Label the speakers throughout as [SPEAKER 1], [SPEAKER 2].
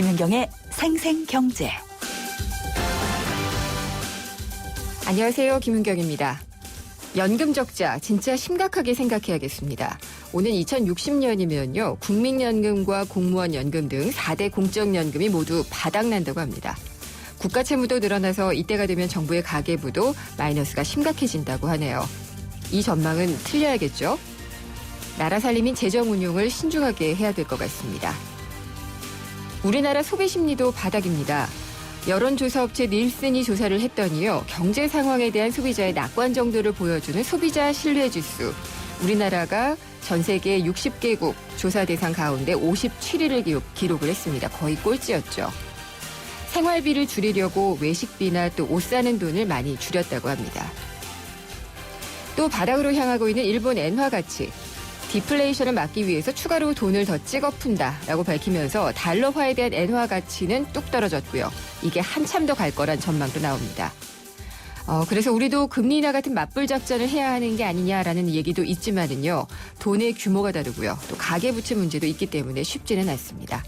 [SPEAKER 1] 김윤경의 생생경제.
[SPEAKER 2] 안녕하세요. 김윤경입니다. 연금 적자 진짜 심각하게 생각해야겠습니다. 오는 2060년이면요. 국민연금과 공무원 연금 등 4대 공적연금이 모두 바닥난다고 합니다. 국가 채무도 늘어나서 이때가 되면 정부의 가계부도 마이너스가 심각해진다고 하네요. 이 전망은 틀려야겠죠? 나라 살림인 재정 운용을 신중하게 해야 될 것 같습니다. 우리나라 소비 심리도 바닥입니다. 여론조사업체 닐슨이 조사를 했더니요. 경제 상황에 대한 소비자의 낙관 정도를 보여주는 소비자 신뢰지수. 우리나라가 전 세계 60개국 조사 대상 가운데 57위를 기록을 했습니다. 거의 꼴찌였죠. 생활비를 줄이려고 외식비나 또 옷 사는 돈을 많이 줄였다고 합니다. 또 바닥으로 향하고 있는 일본 엔화 가치. 디플레이션을 막기 위해서 추가로 돈을 더 찍어 푼다라고 밝히면서 달러화에 대한 엔화 가치는 뚝 떨어졌고요. 이게 한참 더 갈 거란 전망도 나옵니다. 그래서 우리도 금리 인하 같은 맞불 작전을 해야 하는 게 아니냐라는 얘기도 있지만은요. 돈의 규모가 다르고요. 또 가계부채 문제도 있기 때문에 쉽지는 않습니다.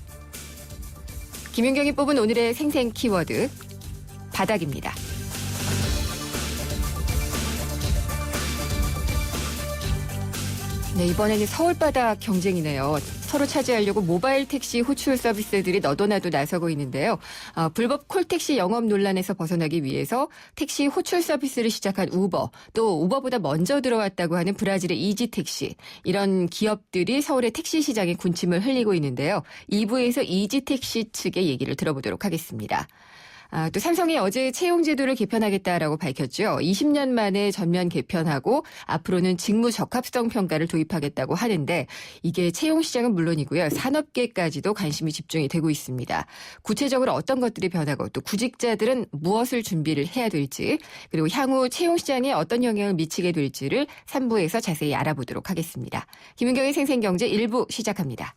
[SPEAKER 2] 김윤경이 뽑은 오늘의 생생 키워드 바닥입니다. 네, 이번에는 서울바닥 경쟁이네요. 서로 차지하려고 모바일 택시 호출 서비스들이 너도나도 나서고 있는데요. 불법 콜택시 영업 논란에서 벗어나기 위해서 택시 호출 서비스를 시작한 우버, 또 우버보다 먼저 들어왔다고 하는 브라질의 이지택시, 이런 기업들이 서울의 택시 시장에 군침을 흘리고 있는데요. 2부에서 이지택시 측의 얘기를 들어보도록 하겠습니다. 또 삼성이 어제 채용 제도를 개편하겠다라고 밝혔죠. 20년 만에 전면 개편하고 앞으로는 직무 적합성 평가를 도입하겠다고 하는데 이게 채용 시장은 물론이고요. 산업계까지도 관심이 집중이 되고 있습니다. 구체적으로 어떤 것들이 변하고 또 구직자들은 무엇을 준비를 해야 될지 그리고 향후 채용 시장에 어떤 영향을 미치게 될지를 3부에서 자세히 알아보도록 하겠습니다. 김윤경의 생생경제 1부 시작합니다.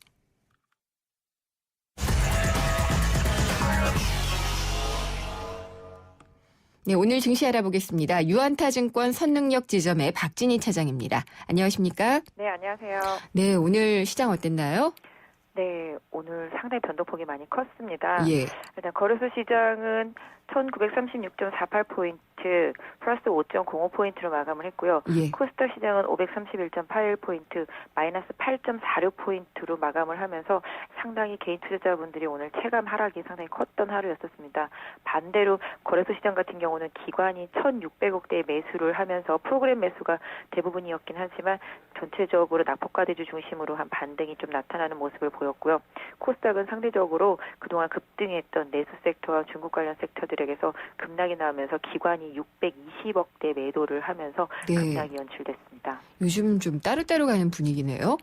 [SPEAKER 2] 네, 오늘 증시 알아보겠습니다. 유안타증권 선능력 지점의 박진희 차장입니다. 안녕하십니까?
[SPEAKER 3] 네, 안녕하세요.
[SPEAKER 2] 네, 오늘 시장 어땠나요?
[SPEAKER 3] 네, 오늘 상당히 변동폭이 많이 컸습니다.
[SPEAKER 2] 예.
[SPEAKER 3] 일단 거래소 시장은 1936.48포인트 플러스 5.05포인트로 마감을 했고요.
[SPEAKER 2] 예.
[SPEAKER 3] 코스닥 시장은 531.81포인트 마이너스 8.46포인트로 마감을 하면서 상당히 개인 투자자분들이 오늘 체감 하락이 상당히 컸던 하루였었습니다. 반대로 거래소 시장 같은 경우는 기관이 1,600억대의 매수를 하면서 프로그램 매수가 대부분이었긴 하지만 전체적으로 낙폭과대주 중심으로 한 반등이 좀 나타나는 모습을 보였고요. 코스닥은 상대적으로 그동안 급등했던 내수 섹터와 중국 관련 섹터들에게서 급락이 나오면서 기관이 620억대 매도를 하면서
[SPEAKER 2] 네.
[SPEAKER 3] 급락이 연출됐습니다.
[SPEAKER 2] 요즘 좀 따로따로 가는 분위기네요.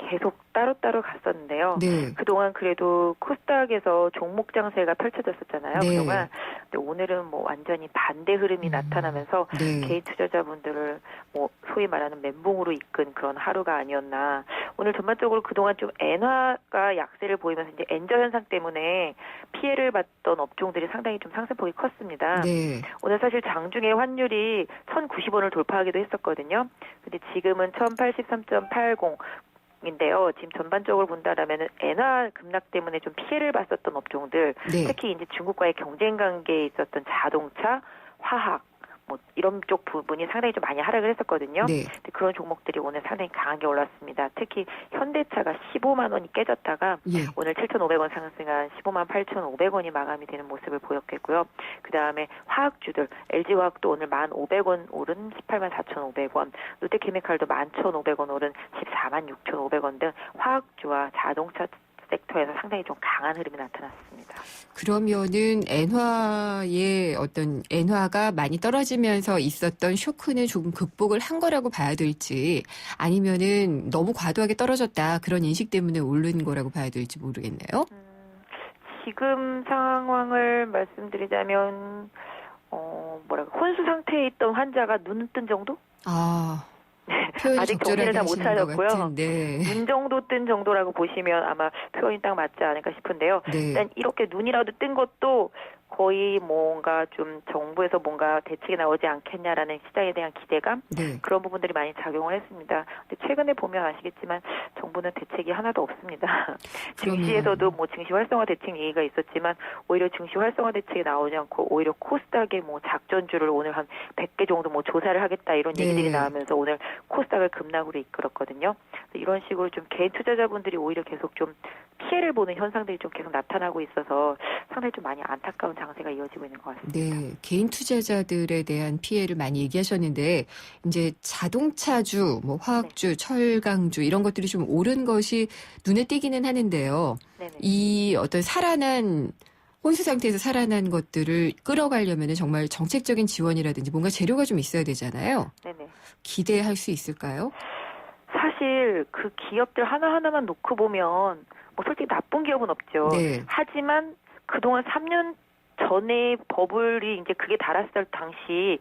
[SPEAKER 3] 계속 따로따로 갔었는데요.
[SPEAKER 2] 네.
[SPEAKER 3] 그동안 그래도 코스닥에서 종목 장세가 펼쳐졌었잖아요.
[SPEAKER 2] 네.
[SPEAKER 3] 그동안. 근데 오늘은 뭐 완전히 반대 흐름이 나타나면서
[SPEAKER 2] 네.
[SPEAKER 3] 개인 투자자분들을 뭐 소위 말하는 멘붕으로 이끈 그런 하루가 아니었나. 오늘 전반적으로 그동안 좀 엔화가 약세를 보이면서 이제 엔저 현상 때문에 피해를 봤던 업종들이 상당히 좀 상승폭이 컸습니다.
[SPEAKER 2] 네.
[SPEAKER 3] 오늘 사실 장중에 환율이 1,090원을 돌파하기도 했었거든요. 근데 지금은 1,083.80 인데요. 지금 전반적으로 본다라면 엔화 급락 때문에 좀 피해를 봤었던 업종들,
[SPEAKER 2] 네.
[SPEAKER 3] 특히 이제 중국과의 경쟁 관계에 있었던 자동차, 화학, 뭐 이런 쪽 부분이 상당히 좀 많이 하락을 했었거든요.
[SPEAKER 2] 네.
[SPEAKER 3] 근데 그런 종목들이 오늘 상당히 강하게 올랐습니다. 특히 현대차가 15만 원이 깨졌다가
[SPEAKER 2] 예.
[SPEAKER 3] 오늘 7,500원 상승한 15만 8,500원이 마감이 되는 모습을 보였겠고요. 그 다음에 화학주들, LG화학도 오늘 1,500원 오른 18만 4,500원, 롯데케미칼도 11,500원 오른 14만 6,500원 등 화학주와 자동차 섹터에서 상당히 좀 강한 흐름이 나타났습니다.
[SPEAKER 2] 그러면은 엔화가 많이 떨어지면서 있었던 쇼크는 조금 극복을 한 거라고 봐야 될지 아니면은 너무 과도하게 떨어졌다 그런 인식 때문에 오른 거라고 봐야 될지 모르겠네요.
[SPEAKER 3] 지금 상황을 말씀드리자면 혼수 상태에 있던 환자가 눈 뜬 정도? 표현이
[SPEAKER 2] 아직 정리를 다 못하셨고요.
[SPEAKER 3] 네. 눈 정도 뜬 정도라고 보시면 아마 표현이 딱 맞지 않을까 싶은데요.
[SPEAKER 2] 네.
[SPEAKER 3] 일단 이렇게 눈이라도 뜬 것도 거의 뭔가 좀 정부에서 뭔가 대책이 나오지 않겠냐라는 시장에 대한 기대감
[SPEAKER 2] 네.
[SPEAKER 3] 그런 부분들이 많이 작용을 했습니다. 근데 최근에 보면 아시겠지만 정부는 대책이 하나도 없습니다.
[SPEAKER 2] 그러면-
[SPEAKER 3] 증시에서도 뭐 증시 활성화 대책 얘기가 있었지만 오히려 증시 활성화 대책이 나오지 않고 오히려 코스닥의 뭐 작전주를 오늘 한 100개 정도 뭐 조사를 하겠다 이런
[SPEAKER 2] 네.
[SPEAKER 3] 얘기들이 나오면서 오늘 코스닥을 급락으로 이끌었거든요. 이런 식으로 좀 개인 투자자분들이 오히려 계속 좀 피해를 보는 현상들이 좀 계속 나타나고 있어서 상당히 좀 많이 안타까운 장세가 이어지고 있는 것 같습니다.
[SPEAKER 2] 네, 개인 투자자들에 대한 피해를 많이 얘기하셨는데 이제 자동차주, 뭐 화학주, 철강주 이런 것들이 좀 오른 것이 눈에 띄기는 하는데요.
[SPEAKER 3] 네네.
[SPEAKER 2] 이 어떤 살아난 혼수 상태에서 살아난 것들을 끌어가려면 정말 정책적인 지원이라든지 뭔가 재료가 좀 있어야 되잖아요.
[SPEAKER 3] 네네.
[SPEAKER 2] 기대할 수 있을까요?
[SPEAKER 3] 사실 그 기업들 하나하나만 놓고 보면 뭐 솔직히 나쁜 기업은 없죠.
[SPEAKER 2] 네.
[SPEAKER 3] 하지만 그동안 3년 전에 버블이 이제 그게 달았을 당시를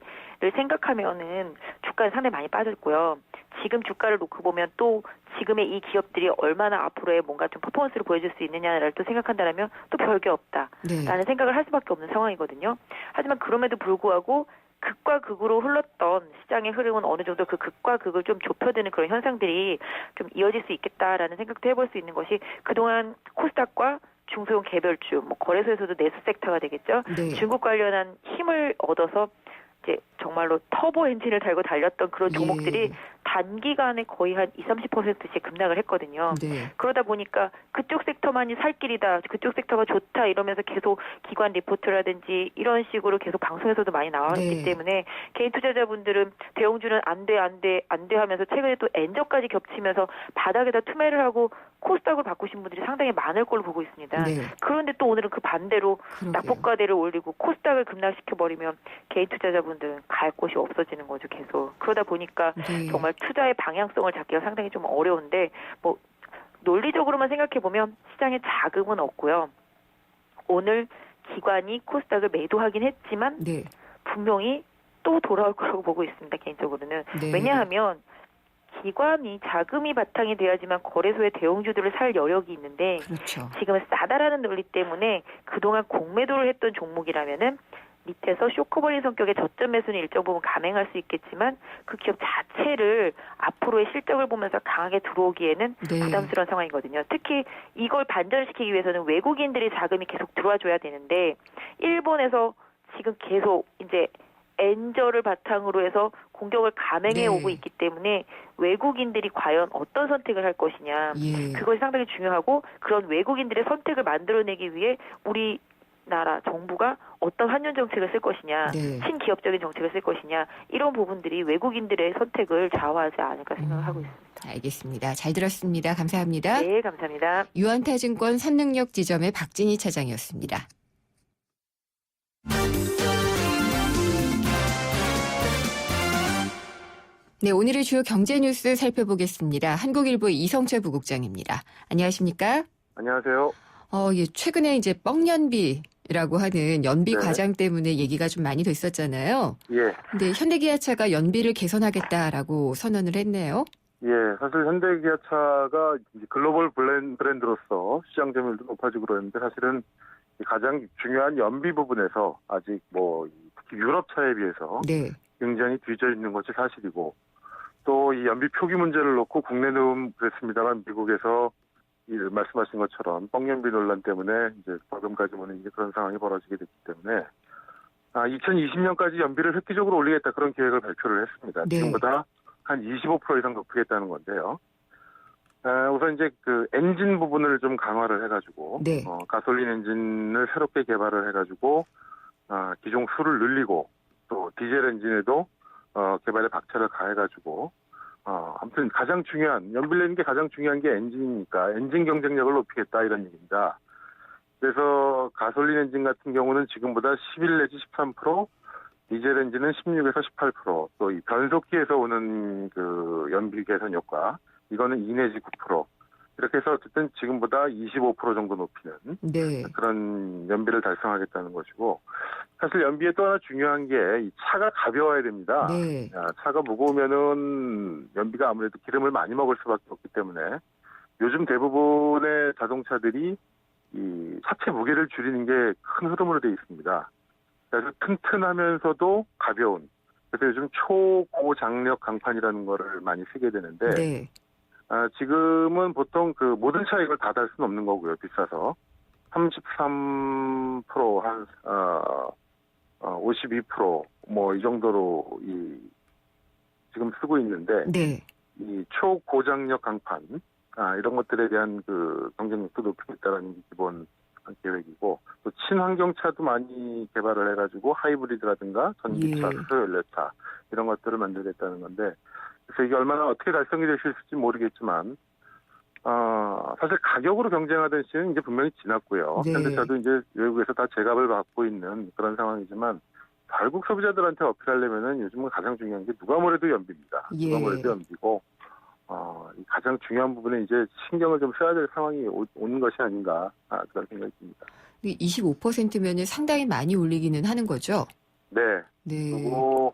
[SPEAKER 3] 생각하면은 주가는 상당히 많이 빠졌고요. 지금 주가를 놓고 보면 또 지금의 이 기업들이 얼마나 앞으로의 뭔가 좀 퍼포먼스를 보여줄 수 있느냐를 또 생각한다면 또 별게 없다라는
[SPEAKER 2] 네.
[SPEAKER 3] 생각을 할 수밖에 없는 상황이거든요. 하지만 그럼에도 불구하고 극과 극으로 흘렀던 시장의 흐름은 어느 정도 그 극과 극을 좀 좁혀드는 그런 현상들이 좀 이어질 수 있겠다라는 생각도 해볼 수 있는 것이 그동안 코스닥과 중소형 개별주, 뭐 거래소에서도 내수 섹터가 되겠죠.
[SPEAKER 2] 네.
[SPEAKER 3] 중국 관련한 힘을 얻어서 이제 정말로 터보 엔진을 달고 달렸던 그런 종목들이
[SPEAKER 2] 예.
[SPEAKER 3] 단기간에 거의 한 20-30%씩 급락을 했거든요.
[SPEAKER 2] 네.
[SPEAKER 3] 그러다 보니까 그쪽 섹터만이 살 길이다, 그쪽 섹터가 좋다 이러면서 계속 기관 리포트라든지 이런 식으로 계속 방송에서도 많이 나왔기
[SPEAKER 2] 네.
[SPEAKER 3] 때문에 개인 투자자분들은 대형주는 안 돼 하면서 최근에 또 엔저까지 겹치면서 바닥에다 투매를 하고 코스닥을 바꾸신 분들이 상당히 많을 걸로 보고 있습니다.
[SPEAKER 2] 네.
[SPEAKER 3] 그런데 또 오늘은 그 반대로
[SPEAKER 2] 그러게요.
[SPEAKER 3] 낙폭과대를 올리고 코스닥을 급락시켜버리면 개인 투자자분들은 갈 곳이 없어지는 거죠, 계속. 그러다 보니까
[SPEAKER 2] 네.
[SPEAKER 3] 정말 투자의 방향성을 잡기가 상당히 좀 어려운데 뭐 논리적으로만 생각해 보면 시장에 자금은 없고요. 오늘 기관이 코스닥을 매도하긴 했지만
[SPEAKER 2] 네.
[SPEAKER 3] 분명히 또 돌아올 거라고 보고 있습니다. 개인적으로는.
[SPEAKER 2] 네.
[SPEAKER 3] 왜냐하면 기관이 자금이 바탕이 돼야지만 거래소의 대형주들을 살 여력이 있는데
[SPEAKER 2] 그렇죠.
[SPEAKER 3] 지금은 싸다라는 논리 때문에 그동안 공매도를 했던 종목이라면은 밑에서 쇼크버린 성격의 저점 매수는 일정 부분 감행할 수 있겠지만 그 기업 자체를 앞으로의 실적을 보면서 강하게 들어오기에는
[SPEAKER 2] 네.
[SPEAKER 3] 부담스러운 상황이거든요. 특히 이걸 반전시키기 위해서는 외국인들의 자금이 계속 들어와 줘야 되는데 일본에서 지금 계속 이제 엔저를 바탕으로 해서 공격을 감행해
[SPEAKER 2] 네.
[SPEAKER 3] 오고 있기 때문에 외국인들이 과연 어떤 선택을 할 것이냐
[SPEAKER 2] 예.
[SPEAKER 3] 그것이 상당히 중요하고 그런 외국인들의 선택을 만들어내기 위해 우리나라 정부가 어떤 환율 정책을 쓸 것이냐
[SPEAKER 2] 네.
[SPEAKER 3] 친기업적인 정책을 쓸 것이냐 이런 부분들이 외국인들의 선택을 좌우하지 않을까 생각을 하고 있습니다.
[SPEAKER 2] 알겠습니다. 잘 들었습니다. 감사합니다.
[SPEAKER 3] 네, 감사합니다.
[SPEAKER 2] 유한타증권 선능력 지점의 박진희 차장이었습니다. 네, 오늘의 주요 경제 뉴스 살펴보겠습니다. 한국일보 이성철 부국장입니다. 안녕하십니까?
[SPEAKER 4] 안녕하세요.
[SPEAKER 2] 예, 최근에 이제 뻥연비라고 하는 연비
[SPEAKER 4] 네.
[SPEAKER 2] 과장 때문에 얘기가 좀 많이 됐었잖아요.
[SPEAKER 4] 예.
[SPEAKER 2] 근데 현대기아차가 연비를 개선하겠다라고 선언을 했네요.
[SPEAKER 4] 예. 사실 현대기아차가 이제 글로벌 브랜드로서 시장 점유율도 높아지고 그러는데 사실은 가장 중요한 연비 부분에서 아직 뭐 특히 유럽차에 비해서
[SPEAKER 2] 네.
[SPEAKER 4] 굉장히 뒤져 있는 것이 사실이고 또 이 연비 표기 문제를 놓고 국내는 그랬습니다만 미국에서 이 말씀하신 것처럼 뻥연비 논란 때문에 이제 벌금까지 오는 이제 그런 상황이 벌어지게 됐기 때문에 2020년까지 연비를 획기적으로 올리겠다 그런 계획을 발표를 했습니다.
[SPEAKER 2] 네.
[SPEAKER 4] 지금보다 한 25% 이상 높이겠다는 건데요. 우선 이제 그 엔진 부분을 좀 강화를 해가지고
[SPEAKER 2] 네.
[SPEAKER 4] 가솔린 엔진을 새롭게 개발을 해가지고 기종 수를 늘리고 또 디젤 엔진에도 개발에 박차를 가해가지고 아무튼 가장 중요한 연비를 내는 게 가장 중요한 게 엔진이니까 엔진 경쟁력을 높이겠다 이런 얘기입니다. 그래서 가솔린 엔진 같은 경우는 지금보다 11 내지 13%, 디젤 엔진은 16에서 18%, 또 이 변속기에서 오는 그 연비 개선 효과 이거는 2 내지 9%. 이렇게 해서 어쨌든 지금보다 25% 정도 높이는
[SPEAKER 2] 네.
[SPEAKER 4] 그런 연비를 달성하겠다는 것이고 사실 연비에 또 하나 중요한 게 이 차가 가벼워야 됩니다.
[SPEAKER 2] 네.
[SPEAKER 4] 차가 무거우면은 연비가 아무래도 기름을 많이 먹을 수밖에 없기 때문에 요즘 대부분의 자동차들이 이 차체 무게를 줄이는 게 큰 흐름으로 되어 있습니다. 그래서 튼튼하면서도 가벼운. 그래서 요즘 초고장력 강판이라는 거를 많이 쓰게 되는데
[SPEAKER 2] 네.
[SPEAKER 4] 지금은 보통 그 모든 차에 이걸 다 달 수는 없는 거고요. 비싸서 33% 한 52% 이 정도로 지금 쓰고 있는데
[SPEAKER 2] 네.
[SPEAKER 4] 이 초고장력 강판 이런 것들에 대한 그 경쟁력도 높이겠다라는 게 기본 계획이고 또 친환경차도 많이 개발을 해가지고 하이브리드라든가 전기차,
[SPEAKER 2] 예.
[SPEAKER 4] 수소연료차 이런 것들을 만들겠다는 건데 그래서 이게 얼마나 어떻게 달성이 될 수 있을지 모르겠지만 사실 가격으로 경쟁하던 시는 이제 분명히 지났고요.
[SPEAKER 2] 네.
[SPEAKER 4] 현대차도 이제 외국에서 다 제값을 받고 있는 그런 상황이지만 결국 소비자들한테 어필하려면은 요즘은 가장 중요한 게 누가 뭐래도 연비입니다.
[SPEAKER 2] 예.
[SPEAKER 4] 누가 뭐래도 연비고 이 가장 중요한 부분에 이제 신경을 좀 써야 될 상황이 오는 것이 아닌가 그런 생각이 듭니다.
[SPEAKER 2] 25%면은 상당히 많이 올리기는 하는 거죠?
[SPEAKER 4] 네.
[SPEAKER 2] 네.
[SPEAKER 4] 그리고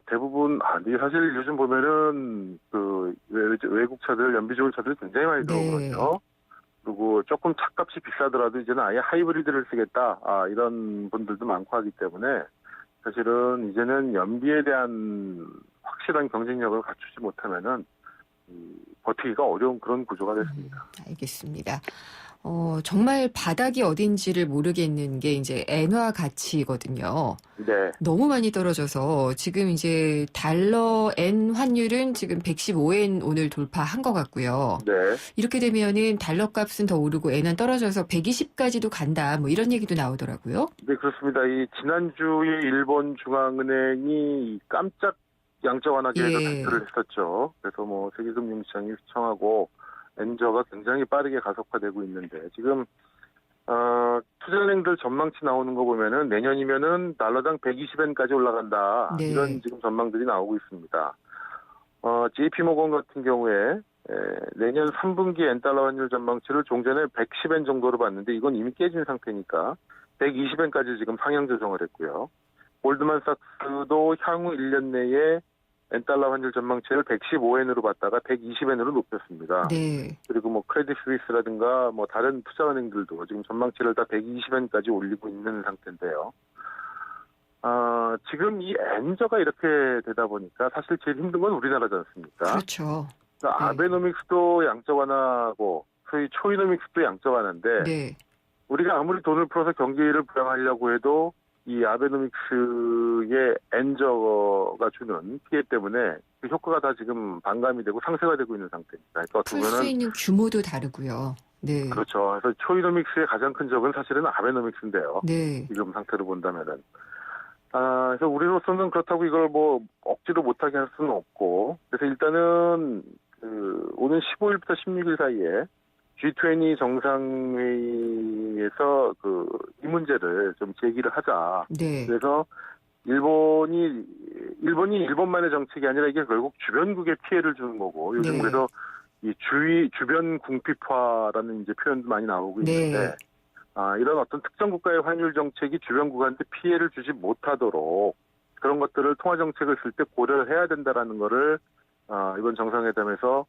[SPEAKER 4] 대부분 근데 사실 요즘 보면은 그 외국 차들 연비 좋은 차들 굉장히 많이 들어오거든요. 그리고 조금 차값이 비싸더라도 이제는 아예 하이브리드를 쓰겠다 이런 분들도 많고 하기 때문에 사실은 이제는 연비에 대한 확실한 경쟁력을 갖추지 못하면은 버티기가 어려운 그런 구조가 됐습니다.
[SPEAKER 2] 알겠습니다. 정말 바닥이 어딘지를 모르겠는 게 이제 엔화 가치거든요.
[SPEAKER 4] 네.
[SPEAKER 2] 너무 많이 떨어져서 지금 이제 달러 엔 환율은 지금 115엔 오늘 돌파한 것 같고요.
[SPEAKER 4] 네.
[SPEAKER 2] 이렇게 되면은 달러 값은 더 오르고 엔은 떨어져서 120까지도 간다. 뭐 이런 얘기도 나오더라고요.
[SPEAKER 4] 네, 그렇습니다. 이 지난주에 일본 중앙은행이 깜짝 양적 완화 계획을 발표를 했었죠. 그래서 뭐 세계금융시장이 휘청하고 엔저가 굉장히 빠르게 가속화되고 있는데 지금 투자은행들 전망치 나오는 거 보면은 내년이면은 달러당 120엔까지 올라간다.
[SPEAKER 2] 네.
[SPEAKER 4] 이런 지금 전망들이 나오고 있습니다. JP모건 같은 경우에 내년 3분기 엔달러 환율 전망치를 종전에 110엔 정도로 봤는데 이건 이미 깨진 상태니까 120엔까지 지금 상향 조정을 했고요. 골드만삭스도 향후 1년 내에 엔달러 환율 전망치를 115엔으로 봤다가 120엔으로 높였습니다.
[SPEAKER 2] 네.
[SPEAKER 4] 그리고 뭐 크레딧 스위스라든가 뭐 다른 투자은행들도 지금 전망치를 다 120엔까지 올리고 있는 상태인데요. 지금 이 엔저가 이렇게 되다 보니까 사실 제일 힘든 건 우리나라지 않습니까?
[SPEAKER 2] 그렇죠.
[SPEAKER 4] 그러니까
[SPEAKER 2] 네.
[SPEAKER 4] 아베노믹스도 양적 완화하고 소위 초이노믹스도 양적 완화인데
[SPEAKER 2] 네.
[SPEAKER 4] 우리가 아무리 돈을 풀어서 경기를 부양하려고 해도 이 아베노믹스의 엔저가 주는 피해 때문에 그 효과가 다 지금 반감이 되고 상쇄가 되고 있는 상태입니다. 그러니까
[SPEAKER 2] 풀 수 있는 규모도 다르고요. 네.
[SPEAKER 4] 그렇죠. 그래서 초이노믹스의 가장 큰 적은 사실은 아베노믹스인데요.
[SPEAKER 2] 네.
[SPEAKER 4] 지금 상태로 본다면은. 그래서 우리로서는 그렇다고 이걸 뭐 억지로 못하게 할 수는 없고, 그래서 일단은 오는 15일부터 16일 사이에 G20 정상회의에서 이 문제를 좀 제기를 하자.
[SPEAKER 2] 네.
[SPEAKER 4] 그래서 일본이 일본만의 정책이 아니라 이게 결국 주변국에 피해를 주는 거고 요즘
[SPEAKER 2] 네.
[SPEAKER 4] 그래서 이 주변 궁핍화라는 이제 표현도 많이 나오고 있는데
[SPEAKER 2] 네.
[SPEAKER 4] 이런 어떤 특정 국가의 환율 정책이 주변국한테 피해를 주지 못하도록 그런 것들을 통화 정책을 쓸 때 고려를 해야 된다라는 거를 이번 정상회담에서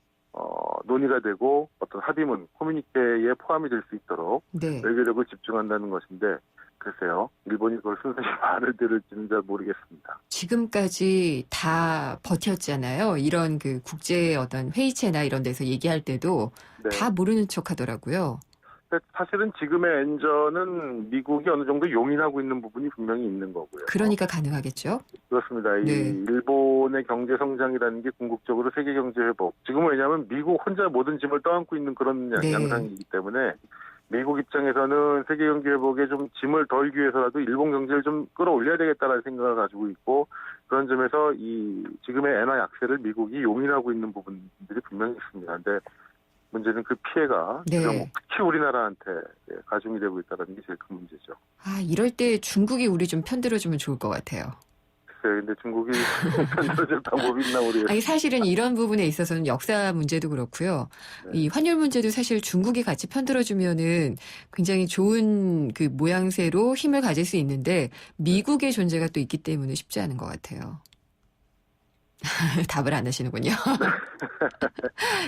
[SPEAKER 4] 논의가 되고 어떤 합의문, 커뮤니케에 포함이 될 수 있도록
[SPEAKER 2] 네.
[SPEAKER 4] 외교력을 집중한다는 것인데 글쎄요. 일본이 그걸 순순히 말을 들을지는 잘 모르겠습니다.
[SPEAKER 2] 지금까지 다 버텼잖아요. 이런 그 국제 어떤 회의체나 이런 데서 얘기할 때도
[SPEAKER 4] 네.
[SPEAKER 2] 다 모르는 척 하더라고요.
[SPEAKER 4] 사실은 지금의 엔저는 미국이 어느 정도 용인하고 있는 부분이 분명히 있는 거고요.
[SPEAKER 2] 그러니까 가능하겠죠?
[SPEAKER 4] 그렇습니다.
[SPEAKER 2] 네.
[SPEAKER 4] 이 일본의 경제 성장이라는 게 궁극적으로 세계 경제 회복. 지금은 왜냐하면 미국 혼자 모든 짐을 떠안고 있는 그런
[SPEAKER 2] 네.
[SPEAKER 4] 양상이기 때문에 미국 입장에서는 세계 경제 회복에 좀 짐을 덜기 위해서라도 일본 경제를 좀 끌어올려야 되겠다라는 생각을 가지고 있고 그런 점에서 이 지금의 엔화 약세를 미국이 용인하고 있는 부분들이 분명히 있습니다. 근데 문제는 그 피해가
[SPEAKER 2] 네.
[SPEAKER 4] 특히 우리나라한테 가중이 되고 있다는 게 제일 큰 문제죠.
[SPEAKER 2] 이럴 때 중국이 우리 좀 편들어주면 좋을 것 같아요.
[SPEAKER 4] 글쎄요, 근데 중국이 편들어줄 방법이 있나 모르겠어요.
[SPEAKER 2] 아니, 사실은 이런 부분에 있어서는 역사 문제도 그렇고요.
[SPEAKER 4] 네.
[SPEAKER 2] 이 환율 문제도 사실 중국이 같이 편들어주면은 굉장히 좋은 그 모양새로 힘을 가질 수 있는데 미국의 존재가 또 있기 때문에 쉽지 않은 것 같아요. 답을 안 하시는군요.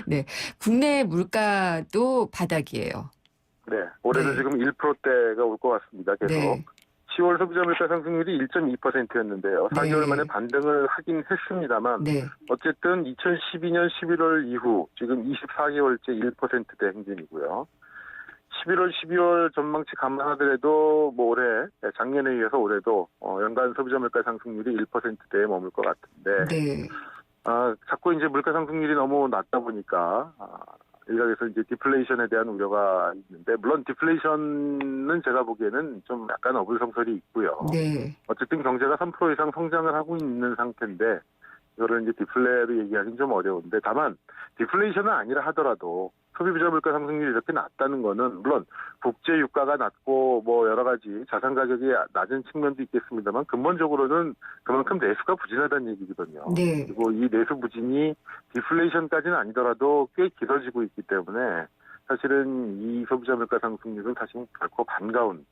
[SPEAKER 2] 네. 국내 물가도 바닥이에요.
[SPEAKER 4] 네, 올해도
[SPEAKER 2] 네.
[SPEAKER 4] 지금 1%대가 올 것 같습니다. 계속.
[SPEAKER 2] 네.
[SPEAKER 4] 10월 소비자 물가 상승률이 1.2%였는데요. 4개월
[SPEAKER 2] 네.
[SPEAKER 4] 만에 반등을 하긴 했습니다만
[SPEAKER 2] 네.
[SPEAKER 4] 어쨌든 2012년 11월 이후 지금 24개월째 1%대 행진이고요. 11월, 12월 전망치 감안하더라도 뭐 올해 작년에 이어서 올해도 연간 소비자 물가 상승률이 1%대에 머물 것 같은데
[SPEAKER 2] 네.
[SPEAKER 4] 자꾸 이제 물가 상승률이 너무 낮다 보니까 일각에서 이제 디플레이션에 대한 우려가 있는데 물론 디플레이션은 제가 보기에는 좀 약간 어불성설이 있고요.
[SPEAKER 2] 네.
[SPEAKER 4] 어쨌든 경제가 3% 이상 성장을 하고 있는 상태인데 이거를 이제 디플레로 얘기하기는 좀 어려운데 다만 디플레이션은 아니라 하더라도 소비자 물가 상승률이 이렇게 낮다는 거는 물론 국제 유가가 낮고 뭐 여러 가지 자산 가격이 낮은 측면도 있겠습니다만 근본적으로는 그만큼 내수가 부진하다는 얘기거든요.
[SPEAKER 2] 네.
[SPEAKER 4] 그리고 이 내수 부진이 디플레이션까지는 아니더라도 꽤 길어지고 있기 때문에 사실은 이 소비자 물가 상승률은 사실 결코 반가운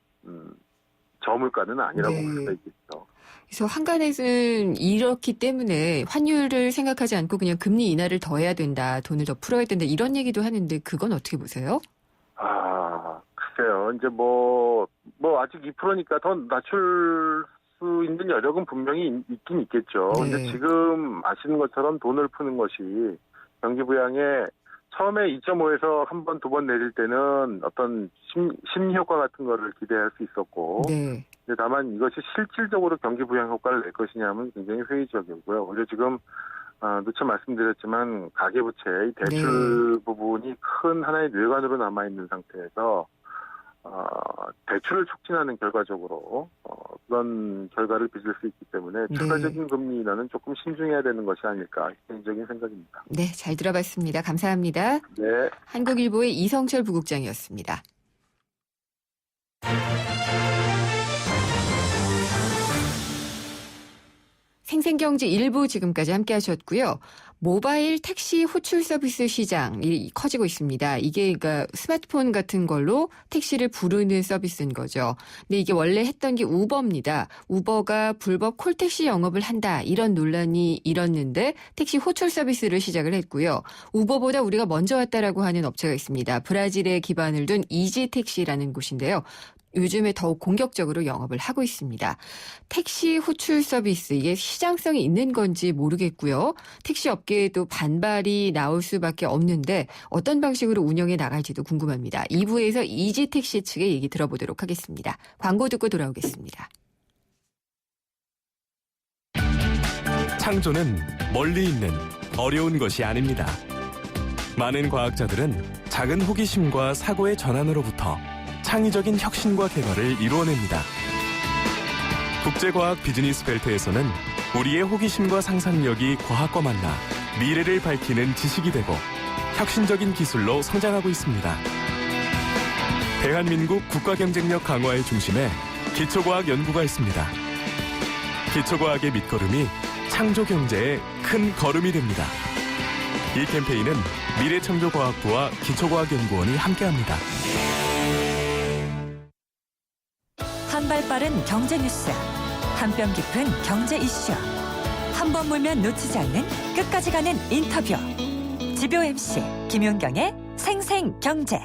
[SPEAKER 4] 저물가는 아니라고
[SPEAKER 2] 네.
[SPEAKER 4] 볼 수가 있겠죠.
[SPEAKER 2] 그래서 한간에는 이렇기 때문에 환율을 생각하지 않고 그냥 금리 인하를 더 해야 된다, 돈을 더 풀어야 된다 이런 얘기도 하는데 그건 어떻게 보세요?
[SPEAKER 4] 글쎄요. 이제 뭐 아직 2%니까 더 낮출 수 있는 여력은 분명히 있긴 있겠죠.
[SPEAKER 2] 네.
[SPEAKER 4] 근데 지금 아시는 것처럼 돈을 푸는 것이 경기 부양에 처음에 2.5에서 한 번, 두 번 내릴 때는 어떤 심리 효과 같은 거를 기대할 수 있었고
[SPEAKER 2] 네.
[SPEAKER 4] 근데 다만 이것이 실질적으로 경기 부양 효과를 낼 것이냐면 굉장히 회의적이고요. 오히려 지금 누차 말씀드렸지만 가계부채 이 대출 부분이 큰 하나의 뇌관으로 남아있는 상태에서 대출을 촉진하는 결과적으로 그런 결과를 빚을 수 있기 때문에 추가적인 금리 인하는 조금 신중해야 되는 것이 아닐까 개인적인 생각입니다.
[SPEAKER 2] 네, 잘 들어봤습니다. 감사합니다.
[SPEAKER 4] 네.
[SPEAKER 2] 한국일보의 이성철 부국장이었습니다. 생생경제 일부 지금까지 함께 하셨고요. 모바일 택시 호출 서비스 시장이 커지고 있습니다. 이게 그러니까 스마트폰 같은 걸로 택시를 부르는 서비스인 거죠. 근데 이게 원래 했던 게 우버입니다. 우버가 불법 콜택시 영업을 한다. 이런 논란이 일었는데 택시 호출 서비스를 시작을 했고요. 우버보다 우리가 먼저 왔다라고 하는 업체가 있습니다. 브라질에 기반을 둔 이지택시라는 곳인데요. 요즘에 더욱 공격적으로 영업을 하고 있습니다. 택시 호출 서비스 이게 시장성이 있는 건지 모르겠고요. 택시 업계에도 반발이 나올 수밖에 없는데 어떤 방식으로 운영해 나갈지도 궁금합니다. 2부에서 이지택시 측의 얘기 들어보도록 하겠습니다. 광고 듣고 돌아오겠습니다.
[SPEAKER 5] 창조는 멀리 있는 어려운 것이 아닙니다. 많은 과학자들은 작은 호기심과 사고의 전환으로부터 창의적인 혁신과 개발을 이루어냅니다. 국제과학 비즈니스 벨트에서는 우리의 호기심과 상상력이 과학과 만나 미래를 밝히는 지식이 되고 혁신적인 기술로 성장하고 있습니다. 대한민국 국가경쟁력 강화의 중심에 기초과학 연구가 있습니다. 기초과학의 밑거름이 창조경제의 큰 걸음이 됩니다. 이 캠페인은 미래창조과학부와 기초과학연구원이 함께합니다.
[SPEAKER 1] 한 발 빠른 경제 뉴스, 한 뼘 깊은 경제 이슈, 한 번 물면 놓치지 않는 끝까지 가는 인터뷰. 지표 MC 김윤경의 생생경제.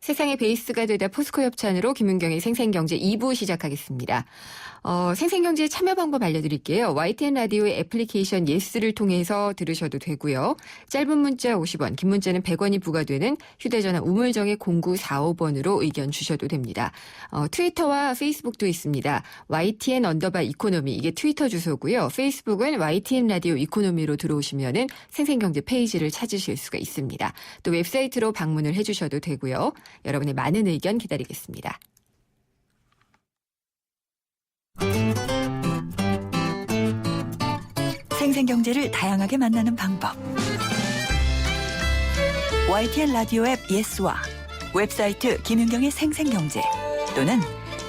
[SPEAKER 2] 세상의 베이스가 되다 포스코 협찬으로 김윤경의 생생경제 2부 시작하겠습니다. 생생경제 참여 방법 알려드릴게요. YTN 라디오의 애플리케이션 예스를 통해서 들으셔도 되고요. 짧은 문자 50원, 긴 문자는 100원이 부과되는 휴대전화 우물정의 0945번으로 의견 주셔도 됩니다. 트위터와 페이스북도 있습니다. YTN_이코노미 이게 트위터 주소고요. 페이스북은 YTN 라디오 이코노미로 들어오시면은 생생경제 페이지를 찾으실 수가 있습니다. 또 웹사이트로 방문을 해주셔도 되고요. 여러분의 많은 의견 기다리겠습니다.
[SPEAKER 1] 생생경제를 다양하게 만나는 방법. YTN 라디오 앱 예스와 웹사이트 김윤경의 생생경제 또는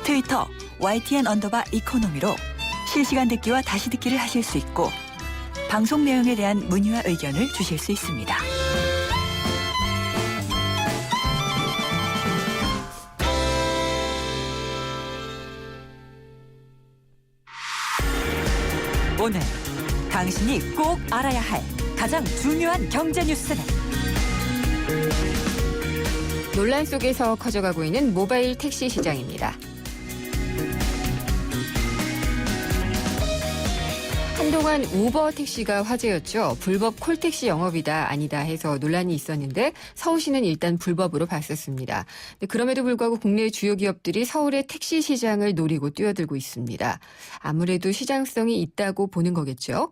[SPEAKER 1] 트위터 YTN_이코노미로 실시간 듣기와 다시 듣기를 하실 수 있고 방송 내용에 대한 문의와 의견을 주실 수 있습니다. 오늘 당신이 꼭 알아야 할 가장 중요한 경제 뉴스는
[SPEAKER 2] 논란 속에서 커져가고 있는 모바일 택시 시장입니다. 한동안 우버 택시가 화제였죠. 불법 콜택시 영업이다 아니다 해서 논란이 있었는데 서울시는 일단 불법으로 봤었습니다. 그럼에도 불구하고 국내 주요 기업들이 서울의 택시 시장을 노리고 뛰어들고 있습니다. 아무래도 시장성이 있다고 보는 거겠죠.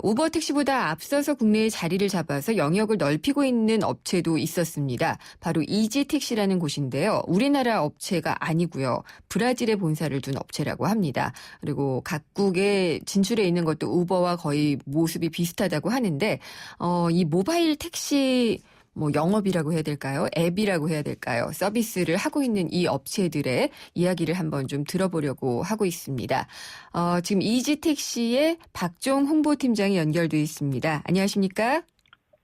[SPEAKER 2] 우버 택시보다 앞서서 국내에 자리를 잡아서 영역을 넓히고 있는 업체도 있었습니다. 바로 이지택시라는 곳인데요. 우리나라 업체가 아니고요. 브라질에 본사를 둔 업체라고 합니다. 그리고 각국에 진출해 있는 것도 우버와 거의 모습이 비슷하다고 하는데 이 모바일 택시 영업이라고 해야 될까요? 앱이라고 해야 될까요? 서비스를 하고 있는 이 업체들의 이야기를 한번 좀 들어보려고 하고 있습니다. 지금 이지택시의 박종 홍보팀장이 연결돼 있습니다. 안녕하십니까?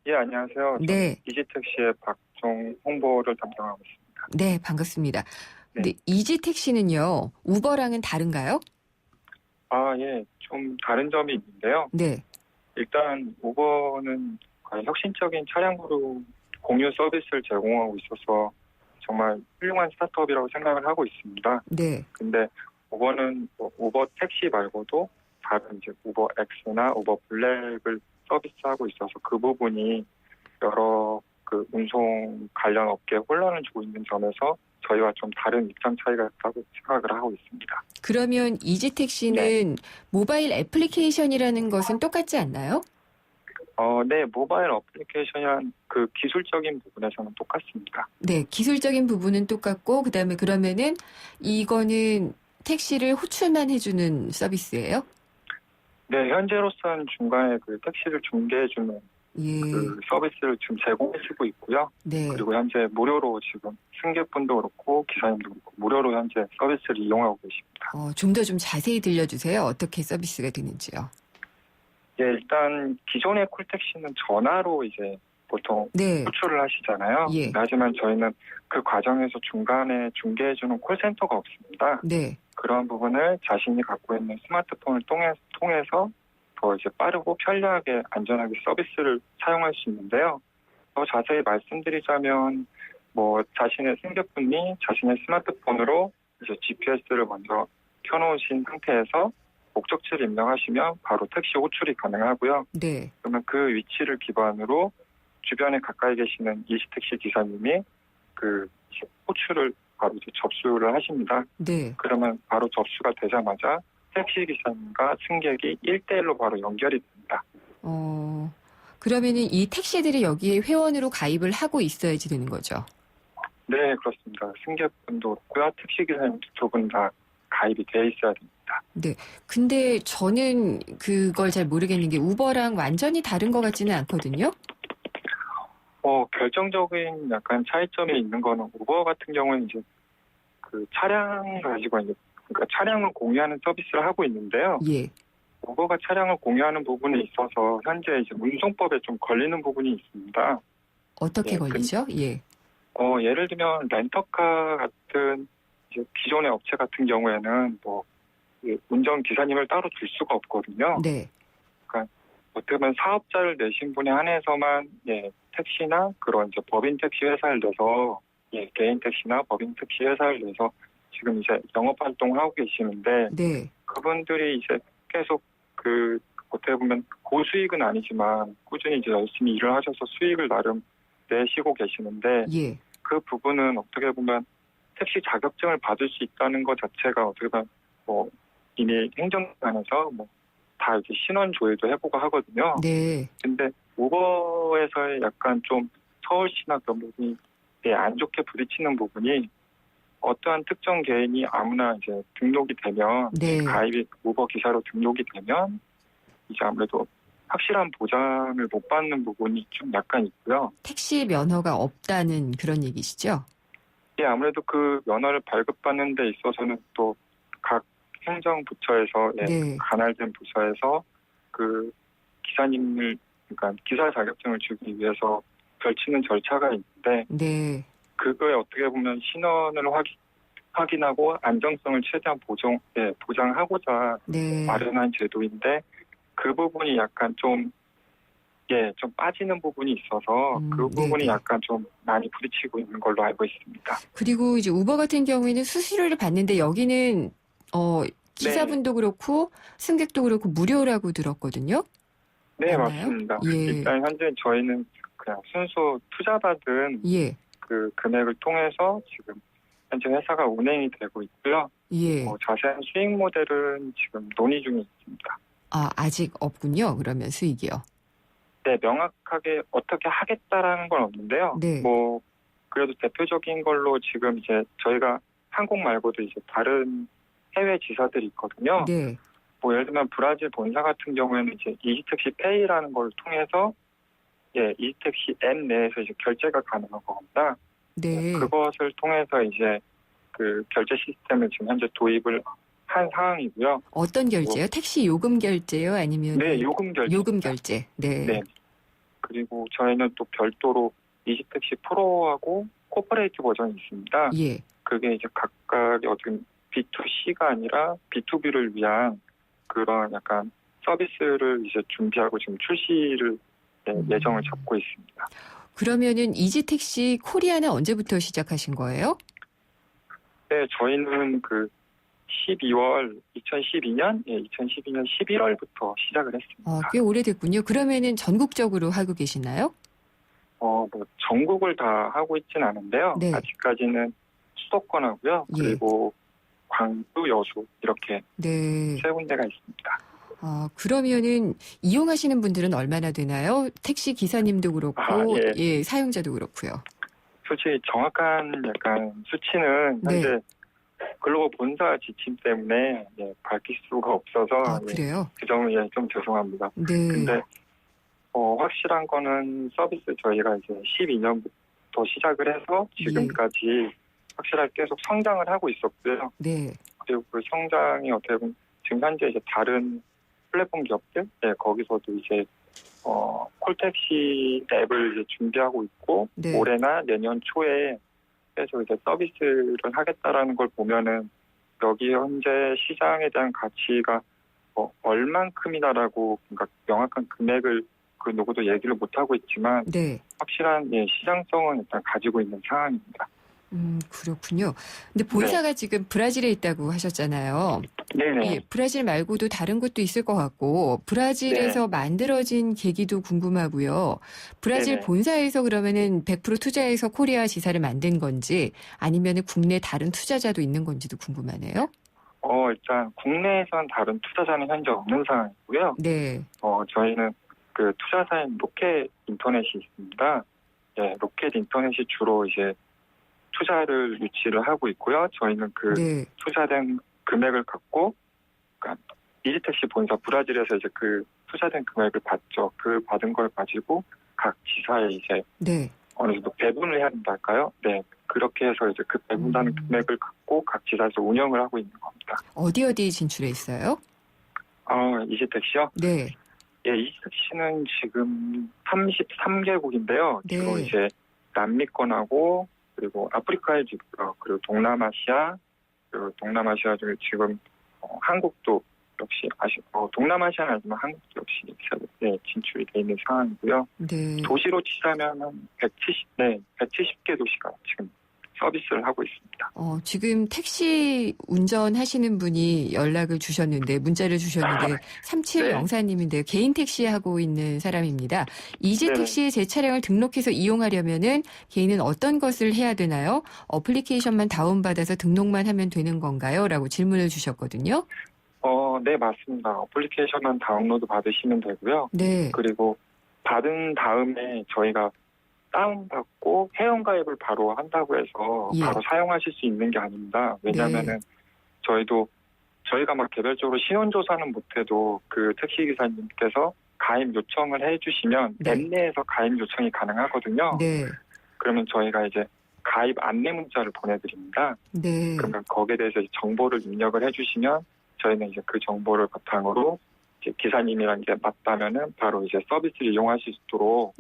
[SPEAKER 6] 예, 안녕하세요.
[SPEAKER 2] 네.
[SPEAKER 6] 이지택시의 박종 홍보를 담당하고 있습니다.
[SPEAKER 2] 네, 반갑습니다. 근데 이지택시는요, 우버랑은 다른가요?
[SPEAKER 6] 예, 좀 다른 점이 있는데요.
[SPEAKER 2] 네.
[SPEAKER 6] 일단 우버는 과연 혁신적인 차량으로 공유 서비스를 제공하고 있어서 정말 훌륭한 스타트업이라고 생각을 하고 있습니다.
[SPEAKER 2] 네.
[SPEAKER 6] 근데 우버는 우버 택시 말고도 다른 이제 우버 X나 우버 블랙을 서비스하고 있어서 그 부분이 여러 그 운송 관련 업계에 혼란을 주고 있는 점에서 저희와 좀 다른 입장 차이가 있다고 생각을 하고 있습니다.
[SPEAKER 2] 그러면 이지택시는 모바일 애플리케이션이라는 것은 똑같지 않나요?
[SPEAKER 6] 네, 모바일 어플리케이션이란 그 기술적인 부분에서는 똑같습니다.
[SPEAKER 2] 네, 기술적인 부분은 똑같고 그다음에 그러면은 이거는 택시를 호출만 해주는 서비스예요?
[SPEAKER 6] 네, 현재로서는 중간에 그 택시를 중개해주는
[SPEAKER 2] 예.
[SPEAKER 6] 그 서비스를 지금 제공해주고 있고요.
[SPEAKER 2] 네.
[SPEAKER 6] 그리고 현재 무료로 지금 승객분도 그렇고 기사님도 그렇고 무료로 현재 서비스를 이용하고 계십니다.
[SPEAKER 2] 좀 더 좀 자세히 들려주세요. 어떻게 서비스가 되는지요.
[SPEAKER 6] 예, 일단 기존의 콜택시는 전화로 이제 보통
[SPEAKER 2] 네.
[SPEAKER 6] 호출을 하시잖아요.
[SPEAKER 2] 예.
[SPEAKER 6] 하지만 저희는 그 과정에서 중간에 중개해주는 콜센터가 없습니다.
[SPEAKER 2] 네.
[SPEAKER 6] 그런 부분을 자신이 갖고 있는 스마트폰을 통해서 더 이제 빠르고 편리하게 안전하게 서비스를 사용할 수 있는데요. 더 자세히 말씀드리자면 자신의 승객분이 자신의 스마트폰으로 이제 GPS를 먼저 켜놓으신 상태에서 목적지를 입력하시면 바로 택시 호출이 가능하고요.
[SPEAKER 2] 네.
[SPEAKER 6] 그러면 그 위치를 기반으로 주변에 가까이 계시는 이지택시 기사님이 그 호출을 바로 이제 접수를 하십니다.
[SPEAKER 2] 네.
[SPEAKER 6] 그러면 바로 접수가 되자마자 택시 기사님과 승객이 1대1로 바로 연결이 됩니다.
[SPEAKER 2] 그러면은 이 택시들이 여기에 회원으로 가입을 하고 있어야지 되는 거죠?
[SPEAKER 6] 네, 그렇습니다. 승객분도 그렇고요. 택시 기사님도 두 분 다 가입이 돼 있어야 됩니다.
[SPEAKER 2] 네. 근데 저는 그걸 잘 모르겠는 게 우버랑 완전히 다른 것 같지는 않거든요?
[SPEAKER 6] 결정적인 약간 차이점이 있는 거는 우버 같은 경우는 이제 그 차량 가지고 이제 그러니까 차량을 공유하는 서비스를 하고 있는데요.
[SPEAKER 2] 예.
[SPEAKER 6] 우버가 차량을 공유하는 부분에 있어서 현재 이제 운송법에 좀 걸리는 부분이 있습니다.
[SPEAKER 2] 어떻게
[SPEAKER 6] 예,
[SPEAKER 2] 걸리죠? 예.
[SPEAKER 6] 예를 들면 렌터카 같은 이제 기존의 업체 같은 경우에는 운전 기사님을 따로 둘 수가 없거든요.
[SPEAKER 2] 네.
[SPEAKER 6] 어떻게 보면 사업자를 내신 분에 한해서만 택시나 그런 이제 법인 택시 회사를 내서 개인 택시나 법인 택시 회사를 내서 지금 이제 영업 활동을 하고 계시는데
[SPEAKER 2] 네.
[SPEAKER 6] 그분들이 이제 계속 어떻게 보면 고수익은 아니지만 꾸준히 이제 열심히 일을 하셔서 수익을 나름 내시고 계시는데
[SPEAKER 2] 예.
[SPEAKER 6] 그 부분은 어떻게 보면 택시 자격증을 받을 수 있다는 것 자체가 어떻게 보면 이미 행정관에서 다 이제 신원 조회도 해보고 하거든요.
[SPEAKER 2] 네.
[SPEAKER 6] 근데 우버에서의 약간 좀 서울시나 그런 부분이 안 좋게 부딪히는 부분이 어떠한 특정 개인이 아무나 이제 등록이 되면
[SPEAKER 2] 네.
[SPEAKER 6] 가입이 우버 기사로 등록이 되면 이제 아무래도 확실한 보장을 못 받는 부분이 좀 약간 있고요.
[SPEAKER 2] 택시 면허가 없다는 그런 얘기시죠?
[SPEAKER 6] 예, 아무래도 그 면허를 발급받는 데 있어서는 또 각 행정부처에서
[SPEAKER 2] 네.
[SPEAKER 6] 관할된 부서에서 그 기사님을 그러니까 기사 자격증을 주기 위해서 걸치는 절차가 있는데
[SPEAKER 2] 네.
[SPEAKER 6] 그거에 어떻게 보면 신원을 확인하고 안정성을 최대한 보장하고자
[SPEAKER 2] 네.
[SPEAKER 6] 마련한 제도인데 그 부분이 약간 좀 좀 빠지는 부분이 있어서 그 부분이
[SPEAKER 2] 네네.
[SPEAKER 6] 약간 좀 많이 부딪히고 있는 걸로 알고 있습니다.
[SPEAKER 2] 그리고 이제 우버 같은 경우에는 수수료를 받는데 여기는 기사분도 그렇고 승객도 그렇고 무료라고 들었거든요.
[SPEAKER 6] 네,
[SPEAKER 2] 맞나요?
[SPEAKER 6] 맞습니다.
[SPEAKER 2] 예.
[SPEAKER 6] 일단 현재 저희는 그냥 순수 투자받은
[SPEAKER 2] 예.
[SPEAKER 6] 그 금액을 통해서 지금 현재 회사가 운행이 되고 있고요.
[SPEAKER 2] 예.
[SPEAKER 6] 자세한 수익 모델은 지금 논의 중에 있습니다.
[SPEAKER 2] 아직 없군요. 그러면 수익이요.
[SPEAKER 6] 네, 명확하게 어떻게 하겠다라는 건 없는데요.
[SPEAKER 2] 네.
[SPEAKER 6] 그래도 대표적인 걸로 지금 이제 저희가 한국 말고도 이제 다른 해외 지사들이 있거든요.
[SPEAKER 2] 네.
[SPEAKER 6] 예를 들면 브라질 본사 같은 경우에는 이제 이지택시 페이라는 걸 통해서 이지택시 앱 내에서 이제 결제가 가능한 겁니다.
[SPEAKER 2] 네.
[SPEAKER 6] 그것을 통해서 이제 그 결제 시스템을 지금 현재 도입을 한 상황이고요.
[SPEAKER 2] 어떤 결제요? 택시 요금 결제요? 아니면
[SPEAKER 6] 네, 요금 결제.
[SPEAKER 2] 요금 결제. 네.
[SPEAKER 6] 네. 그리고 저희는 또 별도로 이지택시 프로하고 코퍼레이트 버전이 있습니다.
[SPEAKER 2] 예.
[SPEAKER 6] 그게 이제 각각 어떤 B2C가 아니라 B2B를 위한 그런 약간 서비스를 이제 준비하고 지금 출시를 예정을 잡고 있습니다.
[SPEAKER 2] 그러면은 이지택시 코리아는 언제부터 시작하신 거예요?
[SPEAKER 6] 네, 저희는 2012년 11월부터 시작을 했습니다.
[SPEAKER 2] 꽤 오래됐군요. 그러면은 전국적으로 하고 계시나요?
[SPEAKER 6] 전국을 다 하고 있진 않은데요.
[SPEAKER 2] 네.
[SPEAKER 6] 아직까지는 수도권하고요.
[SPEAKER 2] 예.
[SPEAKER 6] 그리고 광주, 여수 이렇게
[SPEAKER 2] 네.
[SPEAKER 6] 세 군데가 있습니다.
[SPEAKER 2] 그러면은 이용하시는 분들은 얼마나 되나요? 택시 기사님도 그렇고,
[SPEAKER 6] 예.
[SPEAKER 2] 사용자도 그렇고요.
[SPEAKER 6] 솔직히 정확한 약간 수치는
[SPEAKER 2] 네.
[SPEAKER 6] 현재 글로벌 본사 지침 때문에 밝힐 수가 없어서
[SPEAKER 2] 그래요?
[SPEAKER 6] 그 점은 좀 죄송합니다.
[SPEAKER 2] 네.
[SPEAKER 6] 근데 확실한 거는 서비스 저희가 이제 12년부터 시작을 해서 지금까지 확실하게 계속 성장을 하고 있었고요.
[SPEAKER 2] 네.
[SPEAKER 6] 그리고 그 성장이 어떻게 보면 지금 현재 이제 다른 플랫폼 기업들, 거기서도 이제 콜택시 앱을 이제 준비하고 있고
[SPEAKER 2] 네.
[SPEAKER 6] 올해나 내년 초에 계속 이제 서비스를 하겠다라는 걸 보면은 여기 현재 시장에 대한 가치가 얼만큼이다라고 그러니까 명확한 금액을 그 누구도 얘기를 못 하고 있지만
[SPEAKER 2] 네.
[SPEAKER 6] 확실한 시장성은 일단 가지고 있는 상황입니다.
[SPEAKER 2] 그렇군요. 근데 본사가 지금 브라질에 있다고 하셨잖아요.
[SPEAKER 6] 네네.
[SPEAKER 2] 예, 브라질 말고도 다른 곳도 있을 것 같고 브라질에서 만들어진 계기도 궁금하고요. 브라질
[SPEAKER 6] 네네.
[SPEAKER 2] 본사에서 그러면은 100% 투자해서 코리아 지사를 만든 건지 아니면은 국내 다른 투자자도 있는 건지도 궁금하네요.
[SPEAKER 6] 일단 국내에선 다른 투자자는 현재 없는 상황이고요.
[SPEAKER 2] 네.
[SPEAKER 6] 저희는 그 투자사인 로켓 인터넷이 있습니다. 로켓 인터넷이 주로 이제 투자를 유치를 하고 있고요. 저희는
[SPEAKER 2] 네.
[SPEAKER 6] 투자된 금액을 갖고, 그러니까 이지택시 본사 브라질에서 이제 그 투자된 금액을 받죠. 그 받은 걸 가지고 각 지사에 이제
[SPEAKER 2] 네.
[SPEAKER 6] 어느 정도 배분을 해야 된다 할까요? 네. 그렇게 해서 이제 그 배분하는 금액을 갖고 각 지사에서 운영을 하고 있는 겁니다.
[SPEAKER 2] 어디 진출해 있어요?
[SPEAKER 6] 이지택시요?
[SPEAKER 2] 네.
[SPEAKER 6] 이지택시는 지금 33개국인데요.
[SPEAKER 2] 네.
[SPEAKER 6] 주로 이제 남미권하고 그리고 아프리카에 있고요. 그리고 동남아시아, 그리고 동남아시아 중에 지금 한국도 역시 동남아시아는 아니지만 한국도 역시 진출이 돼 있는 상황이고요.
[SPEAKER 2] 네.
[SPEAKER 6] 도시로 치자면 170개 도시가 지금 서비스를 하고 있습니다.
[SPEAKER 2] 지금 택시 운전하시는 분이 연락을 주셨는데 문자를 주셨는데 3704님인데요. 개인 택시 하고 있는 사람입니다. 이지택시에 제 차량을 등록해서 이용하려면은 개인은 어떤 것을 해야 되나요? 어플리케이션만 다운받아서 등록만 하면 되는 건가요? 라고 질문을 주셨거든요.
[SPEAKER 6] 네, 맞습니다. 어플리케이션만 다운로드 받으시면 되고요.
[SPEAKER 2] 네.
[SPEAKER 6] 그리고 받은 다음에 저희가 다운받고 회원가입을 바로 한다고 해서 바로 사용하실 수 있는 게 아닙니다. 왜냐하면은 저희가 막 개별적으로 신원조사는 못해도 그 택시기사님께서 가입 요청을 해주시면 앱 내에서 가입 요청이 가능하거든요.
[SPEAKER 2] 네.
[SPEAKER 6] 그러면 저희가 이제 가입 안내 문자를 보내드립니다.
[SPEAKER 2] 네.
[SPEAKER 6] 그러면 거기에 대해서 정보를 입력을 해주시면 저희는 이제 그 정보를 바탕으로 이제 기사님이랑 이제 맞다면은 바로 이제 서비스를 이용하실 수 있도록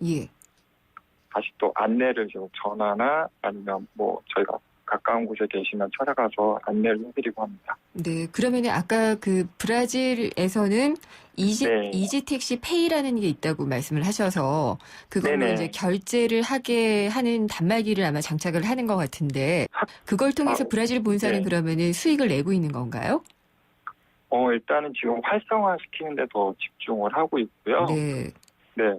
[SPEAKER 6] 다시 또 안내를 전화나 아니면 저희가 가까운 곳에 계시면 찾아가서 안내를 해드리고 합니다.
[SPEAKER 2] 네, 그러면은 아까 그 브라질에서는
[SPEAKER 6] 네.
[SPEAKER 2] 이지택시 페이라는 게 있다고 말씀을 하셔서 그걸로
[SPEAKER 6] 네네.
[SPEAKER 2] 이제 결제를 하게 하는 단말기를 아마 장착을 하는 것 같은데 그걸 통해서 브라질 본사는
[SPEAKER 6] 네.
[SPEAKER 2] 그러면은 수익을 내고 있는 건가요?
[SPEAKER 6] 일단은 지금 활성화시키는 데 더 집중을 하고 있고요.
[SPEAKER 2] 네,
[SPEAKER 6] 네.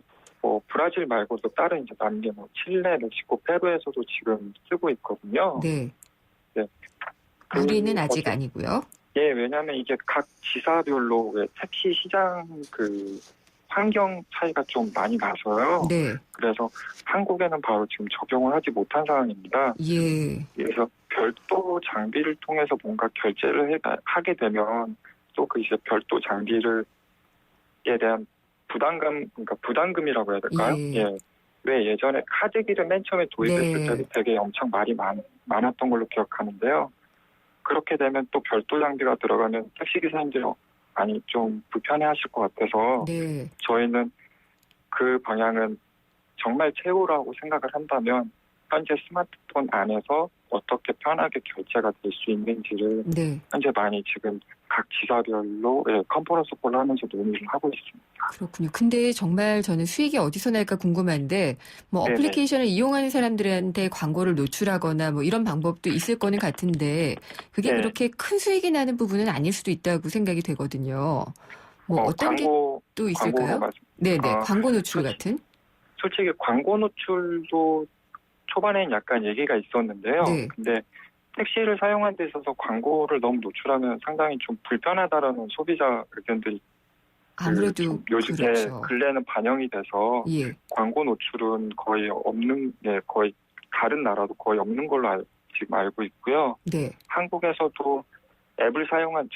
[SPEAKER 6] 브라질 말고도 다른 이제 남게 칠레, 멕시코, 페루에서도 지금 쓰고 있거든요.
[SPEAKER 2] 네.
[SPEAKER 6] 네.
[SPEAKER 2] 우리는 아직 아니고요.
[SPEAKER 6] 예, 왜냐하면 이게 각 지사별로 왜 택시 시장 환경 차이가 좀 많이 나서요.
[SPEAKER 2] 네,
[SPEAKER 6] 그래서 한국에는 바로 지금 적용을 하지 못한 상황입니다.
[SPEAKER 2] 예,
[SPEAKER 6] 그래서 별도 장비를 통해서 뭔가 결제를 하게 되면 또 그 이제 별도 장비를에 대한 그러니까 부담금이라고 해야 될까요?
[SPEAKER 2] 예.
[SPEAKER 6] 예. 왜 예전에 카드기를 맨 처음에 도입했을
[SPEAKER 2] 네.
[SPEAKER 6] 때도 되게 엄청 말이 많았던 걸로 기억하는데요. 그렇게 되면 또 별도 장비가 들어가면 택시기사님들이 많이 좀 불편해하실 것 같아서
[SPEAKER 2] 네,
[SPEAKER 6] 저희는 그 방향은 정말 최고라고 생각을 한다면 현재 스마트폰 안에서 어떻게 편하게 결제가 될 수 있는지를
[SPEAKER 2] 네.
[SPEAKER 6] 현재 많이 지금 각 지사별로 컨퍼런스 콜을 하면서 논의를 하고 있습니다.
[SPEAKER 2] 그렇군요. 근데 정말 저는 수익이 어디서 날까 궁금한데, 뭐
[SPEAKER 6] 네네.
[SPEAKER 2] 어플리케이션을 이용하는 사람들한테 광고를 노출하거나 뭐 이런 방법도 있을 거는 같은데, 그게
[SPEAKER 6] 네.
[SPEAKER 2] 그렇게 큰 수익이 나는 부분은 아닐 수도 있다고 생각이 되거든요. 뭐 어떤 게
[SPEAKER 6] 광고,
[SPEAKER 2] 또 있을까요?
[SPEAKER 6] 광고가
[SPEAKER 2] 네네. 광고 노출
[SPEAKER 6] 솔직히-
[SPEAKER 2] 같은?
[SPEAKER 6] 솔직히 광고 노출도 초반에는 약간 얘기가 있었는데요.
[SPEAKER 2] 네.
[SPEAKER 6] 근데 택시를 사용하는 데 있어서 광고를 너무 노출하면 상당히 좀 불편하다라는 소비자 의견들이
[SPEAKER 2] 아무래도
[SPEAKER 6] 좀 요즘에
[SPEAKER 2] 그렇죠.
[SPEAKER 6] 근래는 반영이 돼서
[SPEAKER 2] 예.
[SPEAKER 6] 광고 노출은 거의 없는, 거의 다른 나라도 거의 없는 걸로 지금 알고 있고요.
[SPEAKER 2] 네.
[SPEAKER 6] 한국에서도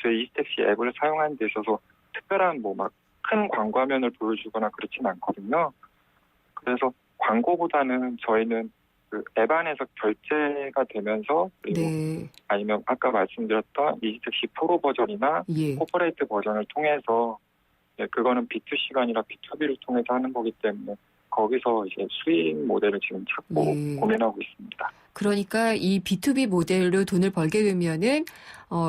[SPEAKER 6] 제 이지택시 앱을 사용하는 데 있어서 특별한 뭐 막 큰 광고 화면을 보여주거나 그렇진 않거든요. 그래서 광고보다는 저희는 그 앱 안에서 결제가 되면서 그리고
[SPEAKER 2] 네.
[SPEAKER 6] 아니면 아까 말씀드렸던 이지택시 프로 버전이나
[SPEAKER 2] 예.
[SPEAKER 6] 코퍼레이트 버전을 통해서 그거는 B2C가 아니라 B2B를 통해서 하는 거기 때문에 거기서 이제 수익 모델을 지금 찾고
[SPEAKER 2] 예.
[SPEAKER 6] 고민하고 있습니다.
[SPEAKER 2] 그러니까 이 B2B 모델로 돈을 벌게 되면은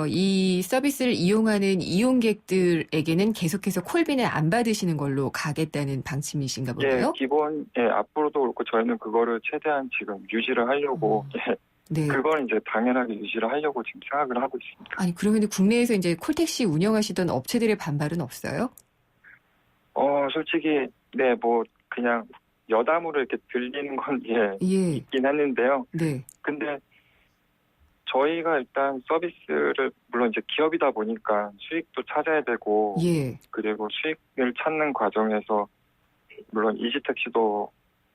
[SPEAKER 2] 이 서비스를 이용하는 이용객들에게는 계속해서 콜비는 안 받으시는 걸로 가겠다는 방침이신가 보네요.
[SPEAKER 6] 앞으로도 그렇고 저희는 그거를 최대한 지금 유지를 하려고
[SPEAKER 2] 네.
[SPEAKER 6] 그걸 이제 당연하게 유지를 하려고 지금 생각을 하고 있습니다.
[SPEAKER 2] 아니 그러면 국내에서 이제 콜택시 운영하시던 업체들의 반발은 없어요?
[SPEAKER 6] 솔직히 그냥 여담으로 이렇게 들리는 건
[SPEAKER 2] 예.
[SPEAKER 6] 있긴 했는데요.
[SPEAKER 2] 네.
[SPEAKER 6] 근데 저희가 일단 서비스를 물론 이제 기업이다 보니까 수익도 찾아야 되고
[SPEAKER 2] 예.
[SPEAKER 6] 그리고 수익을 찾는 과정에서 물론 이지택시도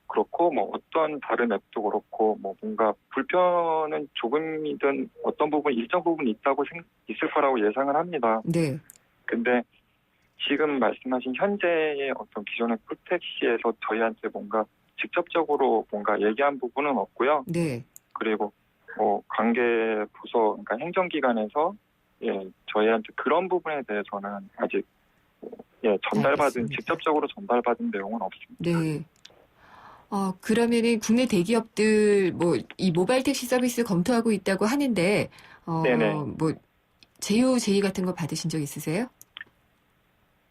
[SPEAKER 6] 그렇고 뭐 어떤 다른 앱도 그렇고 뭐 뭔가 불편은 조금이든 어떤 부분 일정 부분 있을 거라고 예상을 합니다.
[SPEAKER 2] 네.
[SPEAKER 6] 근데 지금 말씀하신 현재의 어떤 기존의 콜택시에서 저희한테 뭔가 직접적으로 뭔가 얘기한 부분은 없고요.
[SPEAKER 2] 네.
[SPEAKER 6] 그리고 뭐 관계 부서 그러니까 행정기관에서 저희한테 그런 부분에 대해서는 아직
[SPEAKER 2] 알겠습니다.
[SPEAKER 6] 직접적으로 전달받은 내용은 없습니다.
[SPEAKER 2] 네. 그러면은 국내 대기업들 뭐 이 모바일 택시 서비스 검토하고 있다고 하는데
[SPEAKER 6] 네네.
[SPEAKER 2] 뭐 제휴 제의 같은 거 받으신 적 있으세요?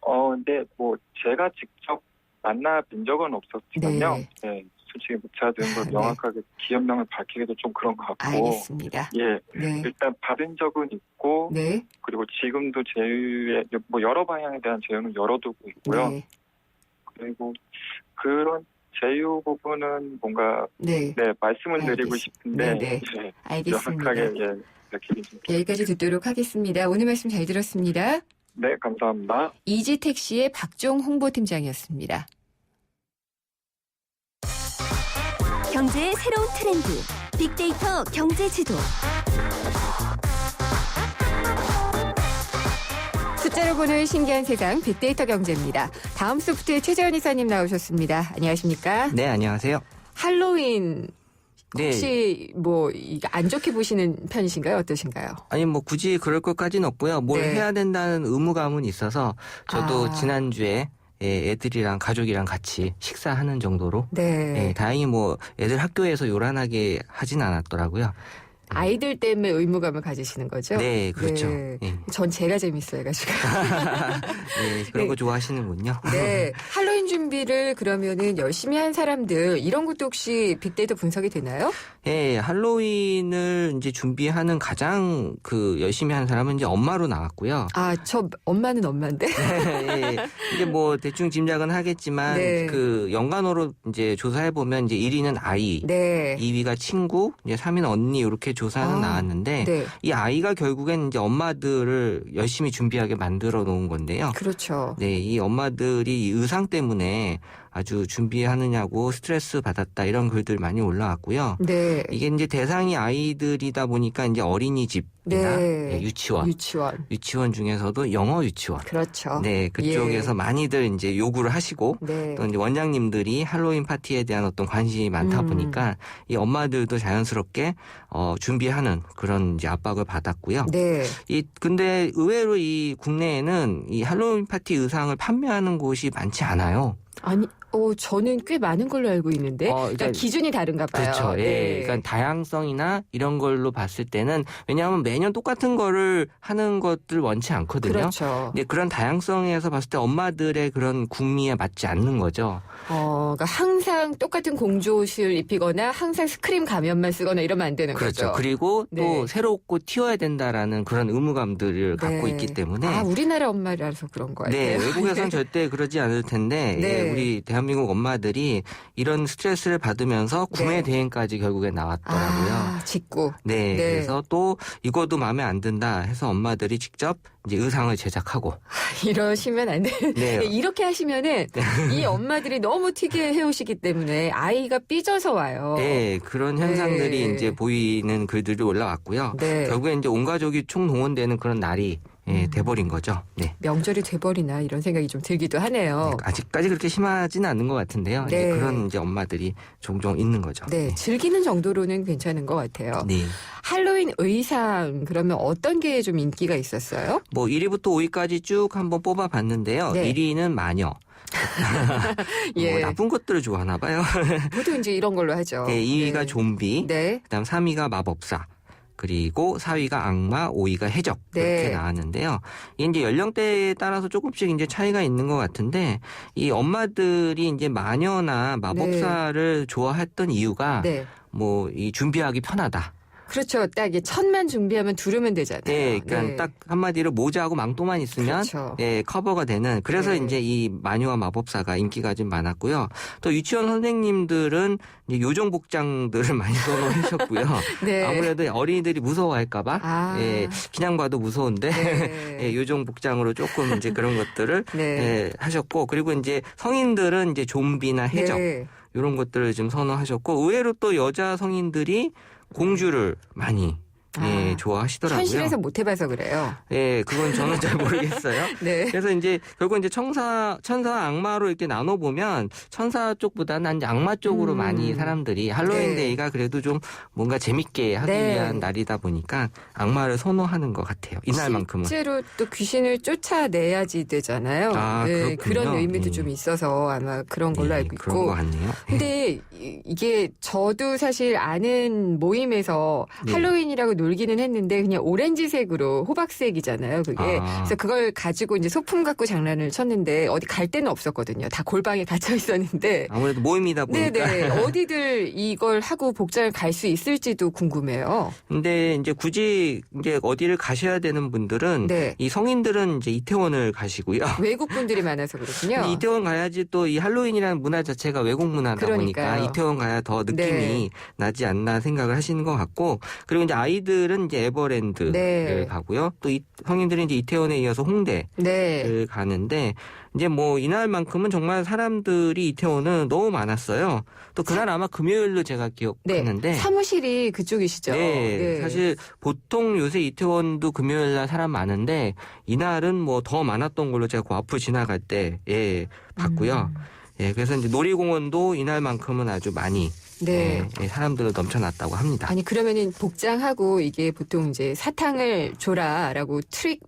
[SPEAKER 6] 근데 뭐 제가 직접 만나뵌 적은 없었지만요. 솔직히 제가 된 걸
[SPEAKER 2] 네.
[SPEAKER 6] 명확하게 기업명을 밝히기도 좀 그런 것 같고.
[SPEAKER 2] 알겠습니다. 네.
[SPEAKER 6] 일단 받은 적은 있고
[SPEAKER 2] 네.
[SPEAKER 6] 그리고 지금도 제휴에 뭐 여러 방향에 대한 제휴는 열어두고 있고요.
[SPEAKER 2] 네.
[SPEAKER 6] 그리고 그런 제휴 부분은 뭔가 말씀을 드리고
[SPEAKER 2] 알겠습니다.
[SPEAKER 6] 싶은데
[SPEAKER 2] 네. 알겠습니다.
[SPEAKER 6] 명확하게 밝히기 좀
[SPEAKER 2] 여기까지 듣도록 하겠습니다. 오늘 말씀 잘 들었습니다.
[SPEAKER 6] 네, 감사합니다.
[SPEAKER 2] 이지택시의 박종 홍보팀장이었습니다.
[SPEAKER 7] 경제의 새로운 트렌드, 빅데이터 경제지도.
[SPEAKER 2] 숫자로 보는 신기한 세상 빅데이터 경제입니다. 다음 소프트의 최재원 이사님 나오셨습니다. 안녕하십니까?
[SPEAKER 8] 네, 안녕하세요.
[SPEAKER 2] 할로윈
[SPEAKER 8] 네.
[SPEAKER 2] 혹시 뭐 안 좋게 보시는 편이신가요? 어떠신가요?
[SPEAKER 8] 아니 뭐 굳이 그럴 것까지는 없고요. 뭘
[SPEAKER 2] 네.
[SPEAKER 8] 해야 된다는 의무감은 있어서 저도
[SPEAKER 2] 아.
[SPEAKER 8] 지난주에 애들이랑 가족이랑 같이 식사하는 정도로
[SPEAKER 2] 네.
[SPEAKER 8] 다행히 뭐 애들 학교에서 요란하게 하진 않았더라고요.
[SPEAKER 2] 아이들 때문에 의무감을 가지시는 거죠?
[SPEAKER 8] 네, 그렇죠.
[SPEAKER 2] 네.
[SPEAKER 8] 예.
[SPEAKER 2] 전 제가 재밌어해가지고.
[SPEAKER 8] 네, 그런 거 좋아하시는군요.
[SPEAKER 2] 네. 할로윈 준비를 그러면은 열심히 한 사람들, 이런 것도 혹시 빅데이터 분석이 되나요?
[SPEAKER 8] 예, 할로윈을 이제 준비하는 가장 열심히 하는 사람은 이제 엄마로 나왔고요.
[SPEAKER 2] 아, 저 엄마는 엄마인데?
[SPEAKER 8] 예, 이제 뭐 대충 짐작은 하겠지만
[SPEAKER 2] 네.
[SPEAKER 8] 연간으로 이제 조사해 보면 이제 1위는 아이,
[SPEAKER 2] 네.
[SPEAKER 8] 2위가 친구, 이제 3위는 언니 이렇게 조사는 나왔는데
[SPEAKER 2] 네.
[SPEAKER 8] 이 아이가 결국엔 이제 엄마들을 열심히 준비하게 만들어 놓은 건데요.
[SPEAKER 2] 그렇죠.
[SPEAKER 8] 네, 이 엄마들이 이 의상 때문에 아주 준비하느냐고 스트레스 받았다 이런 글들 많이 올라왔고요.
[SPEAKER 2] 네.
[SPEAKER 8] 이게 이제 대상이 아이들이다 보니까 이제 어린이집이나
[SPEAKER 2] 네.
[SPEAKER 8] 유치원 중에서도 영어 유치원.
[SPEAKER 2] 그렇죠.
[SPEAKER 8] 네, 그쪽에서
[SPEAKER 2] 예.
[SPEAKER 8] 많이들 이제 요구를 하시고
[SPEAKER 2] 네.
[SPEAKER 8] 또 이제 원장님들이 할로윈 파티에 대한 어떤 관심이 많다 보니까 이 엄마들도 자연스럽게 준비하는 그런 이제 압박을 받았고요.
[SPEAKER 2] 네.
[SPEAKER 8] 근데 의외로 이 국내에는 이 할로윈 파티 의상을 판매하는 곳이 많지 않아요.
[SPEAKER 2] 아니, 저는 꽤 많은 걸로 알고 있는데, 그러니까 기준이 다른가 봐요.
[SPEAKER 8] 그렇죠. 예.
[SPEAKER 2] 네.
[SPEAKER 8] 그러니까 다양성이나 이런 걸로 봤을 때는 왜냐하면 매년 똑같은 거를 하는 것들 원치 않거든요.
[SPEAKER 2] 그렇죠.
[SPEAKER 8] 근데 그런 다양성에서 봤을 때 엄마들의 그런 궁리에 맞지 않는 거죠.
[SPEAKER 2] 그러니까 항상 똑같은 공주옷을 입히거나 항상 스크림 가면만 쓰거나 이러면 안 되는
[SPEAKER 8] 그렇죠.
[SPEAKER 2] 거죠.
[SPEAKER 8] 그리고 또
[SPEAKER 2] 네.
[SPEAKER 8] 새롭고 튀어야 된다라는 그런 의무감들을 갖고
[SPEAKER 2] 네.
[SPEAKER 8] 있기 때문에.
[SPEAKER 2] 아, 우리나라 엄마라서 그런 거 같아요.
[SPEAKER 8] 네, 외국에서는 절대 그러지 않을 텐데
[SPEAKER 2] 네.
[SPEAKER 8] 예, 우리 대한민국 엄마들이 이런 스트레스를 받으면서 구매
[SPEAKER 2] 네.
[SPEAKER 8] 대행까지 결국에 나왔더라고요.
[SPEAKER 2] 아, 직구.
[SPEAKER 8] 네,
[SPEAKER 2] 네.
[SPEAKER 8] 그래서 또 이것도 마음에 안 든다 해서 엄마들이 직접 이제 의상을 제작하고.
[SPEAKER 2] 이러시면 안 돼요.
[SPEAKER 8] 네.
[SPEAKER 2] 이렇게 하시면은 이 엄마들이 너무 튀게 해오시기 때문에 아이가 삐져서 와요.
[SPEAKER 8] 네, 그런 현상들이
[SPEAKER 2] 네.
[SPEAKER 8] 이제 보이는 글들이 올라왔고요.
[SPEAKER 2] 네.
[SPEAKER 8] 결국에 이제 온 가족이 총동원되는 그런 날이 돼버린 거죠. 네.
[SPEAKER 2] 명절이 돼버리나 이런 생각이 좀 들기도 하네요.
[SPEAKER 8] 네, 아직까지 그렇게 심하지는 않은 것 같은데요.
[SPEAKER 2] 네.
[SPEAKER 8] 이제 그런 이제 엄마들이 종종 있는 거죠.
[SPEAKER 2] 네, 즐기는 정도로는 괜찮은 것 같아요.
[SPEAKER 8] 네.
[SPEAKER 2] 할로윈 의상 그러면 어떤 게 좀 인기가 있었어요?
[SPEAKER 8] 뭐 1위부터 5위까지 쭉 한번 뽑아봤는데요.
[SPEAKER 2] 네.
[SPEAKER 8] 1위는 마녀.
[SPEAKER 2] 예.
[SPEAKER 8] 뭐 나쁜 것들을 좋아하나 봐요.
[SPEAKER 2] 보통 이제 이런 걸로 하죠.
[SPEAKER 8] 네, 2위가
[SPEAKER 2] 네.
[SPEAKER 8] 좀비,
[SPEAKER 2] 네.
[SPEAKER 8] 그다음 3위가 마법사. 그리고 4위가 악마, 5위가 해적 이렇게
[SPEAKER 2] 네.
[SPEAKER 8] 나왔는데요. 이게 이제 연령대에 따라서 조금씩 이제 차이가 있는 것 같은데 이 엄마들이 이제 마녀나 마법사를 좋아했던 이유가
[SPEAKER 2] 네.
[SPEAKER 8] 뭐 이 준비하기 편하다.
[SPEAKER 2] 그렇죠. 딱 이게 천만 준비하면 두르면 되잖아요.
[SPEAKER 8] 네, 그러니까
[SPEAKER 2] 네.
[SPEAKER 8] 딱 한마디로 모자하고 망토만 있으면
[SPEAKER 2] 그렇죠.
[SPEAKER 8] 예, 커버가 되는. 그래서
[SPEAKER 2] 네.
[SPEAKER 8] 이제 이 마녀와 마법사가 인기가 좀 많았고요. 또 유치원 선생님들은 이제 요정 복장들을 많이 선호하셨고요.
[SPEAKER 2] 네.
[SPEAKER 8] 아무래도 어린이들이 무서워할까봐
[SPEAKER 2] 아.
[SPEAKER 8] 예, 그냥 봐도 무서운데
[SPEAKER 2] 네.
[SPEAKER 8] 예, 요정 복장으로 조금 이제 그런 것들을
[SPEAKER 2] 네.
[SPEAKER 8] 예, 하셨고 그리고 이제 성인들은 이제 좀비나 해적
[SPEAKER 2] 네.
[SPEAKER 8] 이런 것들을 좀 선호하셨고 의외로 또 여자 성인들이 공주를 많이 예, 좋아하시더라고요.
[SPEAKER 2] 현실에서 못 해봐서 그래요.
[SPEAKER 8] 예, 그건 저는 잘 모르겠어요.
[SPEAKER 2] 네.
[SPEAKER 8] 그래서 이제 결국 이제 천사, 악마로 이렇게 나눠 보면 천사 쪽보다는 이제 악마 쪽으로 많이 사람들이 할로윈
[SPEAKER 2] 네.
[SPEAKER 8] 데이가 그래도 좀 뭔가 재밌게 하기
[SPEAKER 2] 네.
[SPEAKER 8] 위한 날이다 보니까 악마를 선호하는 것 같아요. 이날만큼은.
[SPEAKER 2] 실제로 또 귀신을 쫓아내야지 되잖아요.
[SPEAKER 8] 아,
[SPEAKER 2] 네,
[SPEAKER 8] 그렇군요.
[SPEAKER 2] 그런 의미도
[SPEAKER 8] 예.
[SPEAKER 2] 좀 있어서 아마 그런 걸로
[SPEAKER 8] 예,
[SPEAKER 2] 알고
[SPEAKER 8] 그런
[SPEAKER 2] 있고.
[SPEAKER 8] 것 같네요.
[SPEAKER 2] 근데 이게 저도 사실 아는 모임에서
[SPEAKER 8] 네.
[SPEAKER 2] 할로윈이라고 놀기는 했는데 그냥 오렌지색으로 호박색이잖아요. 그게.
[SPEAKER 8] 아.
[SPEAKER 2] 그래서 그걸 가지고 이제 소품 갖고 장난을 쳤는데 어디 갈 데는 없었거든요. 다 골방에 갇혀 있었는데.
[SPEAKER 8] 아무래도 모임이다 보니까.
[SPEAKER 2] 네네. 어디들 이걸 하고 복장을 갈 수 있을지도 궁금해요.
[SPEAKER 8] 근데 이제 굳이 이제 어디를 가셔야 되는 분들은
[SPEAKER 2] 네.
[SPEAKER 8] 이 성인들은 이제 이태원을 가시고요.
[SPEAKER 2] 외국 분들이 많아서 그렇군요.
[SPEAKER 8] 이태원 가야지 또 이 할로윈이라는 문화 자체가 외국 문화다
[SPEAKER 2] 그러니까요.
[SPEAKER 8] 보니까 이태원 가야 더 느낌이
[SPEAKER 2] 네.
[SPEAKER 8] 나지 않나 생각을 하시는 것 같고 그리고 이제 아이들은 이제 에버랜드를
[SPEAKER 2] 네.
[SPEAKER 8] 가고요. 또 성인들은 이제 이태원에 이어서 홍대를
[SPEAKER 2] 네.
[SPEAKER 8] 가는데 이제 뭐 이날만큼은 정말 사람들이 이태원은 너무 많았어요. 또 그날 아마 금요일로 제가 기억하는데
[SPEAKER 2] 사무실이 그쪽이시죠?
[SPEAKER 8] 네, 사실 보통 요새 이태원도 금요일날 사람 많은데 이날은 뭐 더 많았던 걸로 제가 그 앞으로 지나갈 때 봤고요. 예, 그래서 이제 놀이공원도 이날만큼은 아주 많이
[SPEAKER 2] 네.
[SPEAKER 8] 사람들로 넘쳐났다고 합니다.
[SPEAKER 2] 아니 그러면은 복장하고 이게 보통 이제 사탕을 줘라라고 트릭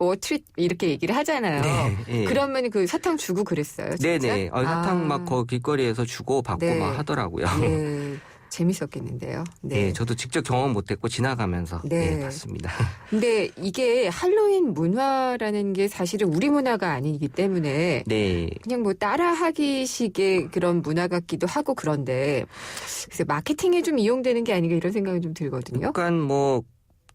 [SPEAKER 2] 이렇게 얘기를 하잖아요.
[SPEAKER 8] 네, 예.
[SPEAKER 2] 그러면 그 사탕 주고 그랬어요. 진짜?
[SPEAKER 8] 네네. 사탕 막 거 길거리에서 주고 받고
[SPEAKER 2] 네.
[SPEAKER 8] 막 하더라고요.
[SPEAKER 2] 예. 재밌었겠는데요.
[SPEAKER 8] 네. 저도 직접 경험 못했고 지나가면서
[SPEAKER 2] 네.
[SPEAKER 8] 봤습니다.
[SPEAKER 2] 근데 이게 할로윈 문화라는 게 사실은 우리 문화가 아니기 때문에
[SPEAKER 8] 네.
[SPEAKER 2] 그냥 뭐 따라하기식의 그런 문화 같기도 하고 그런데 글쎄 마케팅에 좀 이용되는 게 아닌가 이런 생각이 좀 들거든요.
[SPEAKER 8] 약간 뭐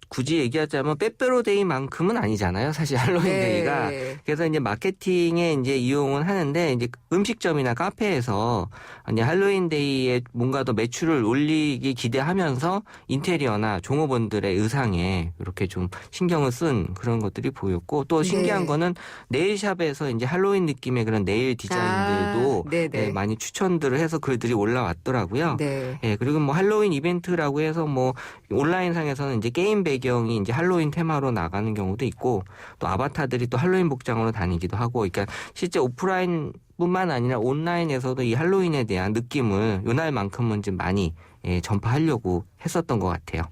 [SPEAKER 8] 굳이 얘기하자면 빼빼로데이만큼은 아니잖아요. 사실 할로윈데이가. 그래서 이제 마케팅에 이제 이용은 하는데 이제 음식점이나 카페에서 이제 할로윈데이에 뭔가 더 매출을 올리기 기대하면서 인테리어나 종업원들의 의상에 이렇게 좀 신경을 쓴 그런 것들이 보였고 또 신기한 거는 네일샵에서 이제 할로윈 느낌의 그런 네일 디자인들도 네, 많이 추천들을 해서 글들이 올라왔더라고요.
[SPEAKER 2] 네.
[SPEAKER 8] 예, 그리고 뭐 할로윈 이벤트라고 해서 뭐 온라인상에서는 이제 게임 배경이 이제 할로윈 테마로 나가는 경우도 있고 또 아바타들이 또 할로윈 복장으로 다니기도 하고 그러니까 실제 오프라인 뿐만 아니라 온라인에서도 이 할로윈에 대한 느낌을 요날만큼은 좀 많이 전파하려고 했었던 것 같아요.